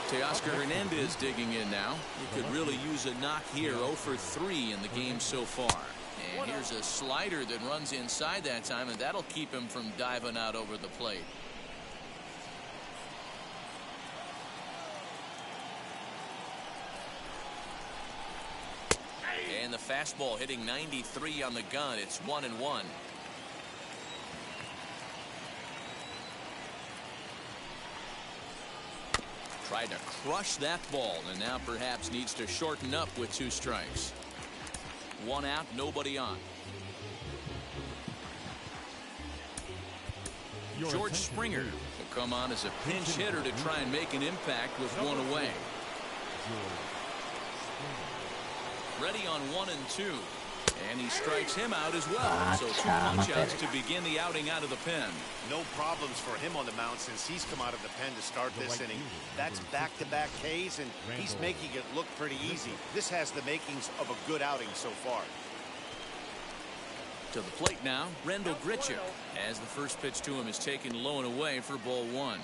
Teoscar Hernandez digging in now. He could really use a knock here. 0 for 3 in the game so far. And here's a slider that runs inside that time, and that'll keep him from diving out over the plate. And the fastball hitting 93 on the gun. It's 1-1. Tried to crush that ball, and now perhaps needs to shorten up with 2 strikes. 1 out, nobody on. George Springer will come on as a pinch hitter to try and make an impact with 1 away. Ready on 1 and 2. And he strikes him out as well. So 2 punch-outs to begin the outing out of the pen. No problems for him on the mound since he's come out of the pen to start this inning. That's back-to-back Ks, and he's making it look pretty easy. This has the makings of a good outing so far. To the plate now, Randall Grichuk, as the first pitch to him is taken low and away for ball 1.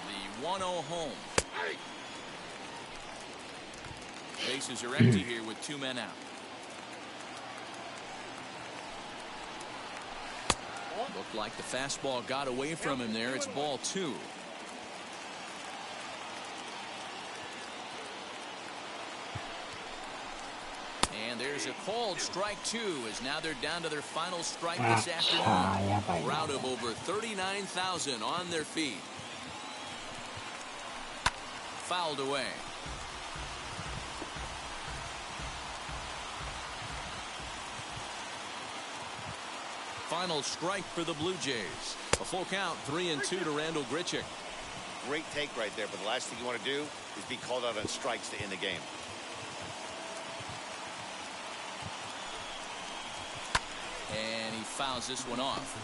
The 1-0 home. Bases are empty here with 2 men out. Looked like the fastball got away from him there. It's ball 2. And there's a called strike 2 as now they're down to their final strike this afternoon. A crowd of over 39,000 on their feet. Fouled away. Final strike for the Blue Jays. A full count, 3-2 to Randall Grichuk. Great take right there, but the last thing you want to do is be called out on strikes to end the game. And he fouls this one off.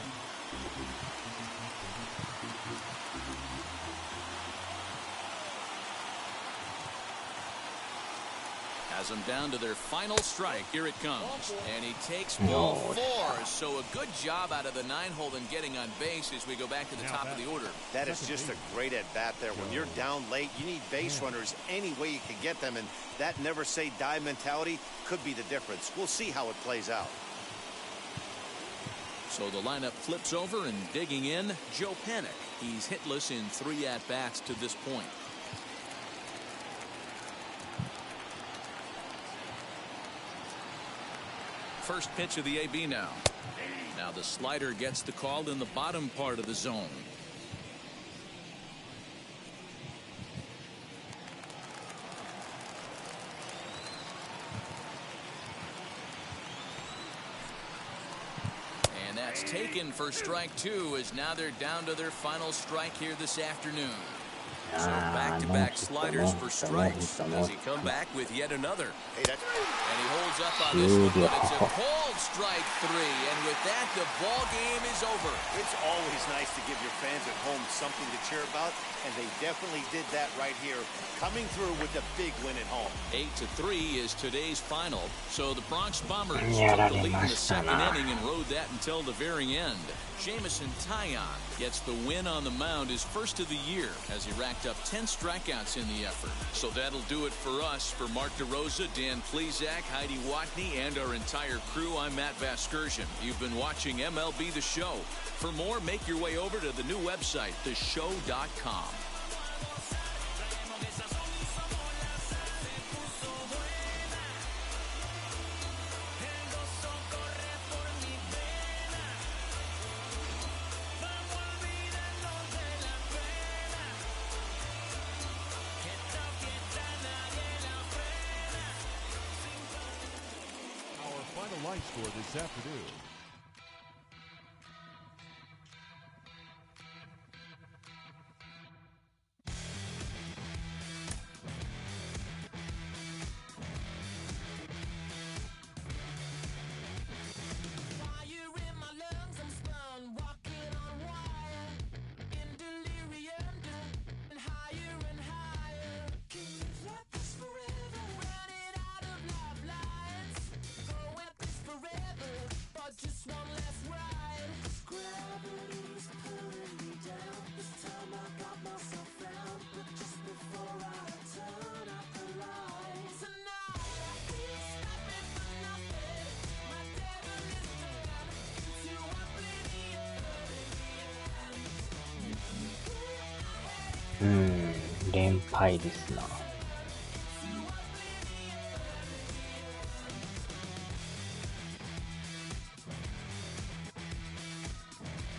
Has them down to their final strike. Here it comes. And he takes ball 4. So a good job out of the 9-hole in getting on base as we go back to the top of the order. That is just a great at-bat there. When you're down late, you need base runners any way you can get them. And that never say die mentality could be the difference. We'll see how it plays out. So the lineup flips over, and digging in, Joe Panik. He's hitless in 3 at-bats to this point. First pitch of the AB now. Now the slider gets the call in the bottom part of the zone. And that's taken for strike 2 as now they're down to their final strike here this afternoon. So back-to-back sliders for strikes as he come back with yet another. And he holds up on this one, but it's a called strike 3. And with that, the ball game is over. It's always nice to give your fans at home something to cheer about, and they definitely did that right here, coming through with the big win at home. 8-3 is today's final. So the Bronx Bombers took the lead in the second inning and rode that until the very end. Jamison Taillon gets the win on the mound, his first of the year, as he racked up 10 strikeouts in the effort. So that'll do it for us. For Mark DeRosa, Dan Plesac, Heidi Watney, and our entire crew, I'm Matt Vasgersian. You've been watching MLB The Show. For more, make your way over to the new website, theshow.com. high score this afternoon.連敗ですな。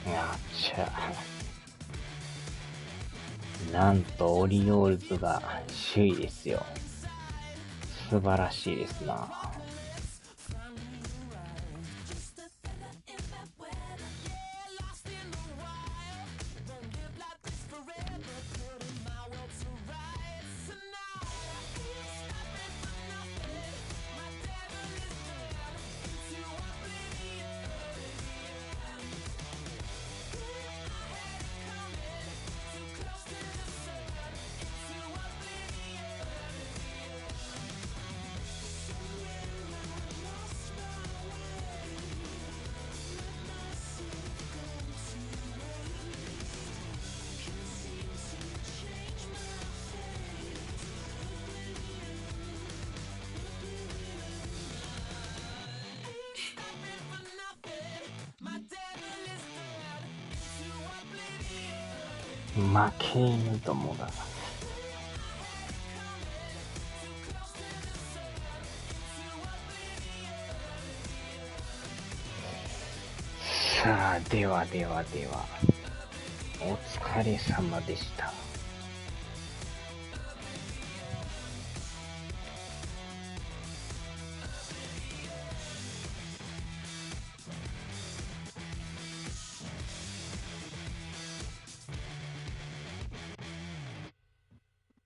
あっちゃ。なんとオリオールズが首位ですよ。素晴らしいですな。負け犬どもが。さあ、では、お疲れ様でした。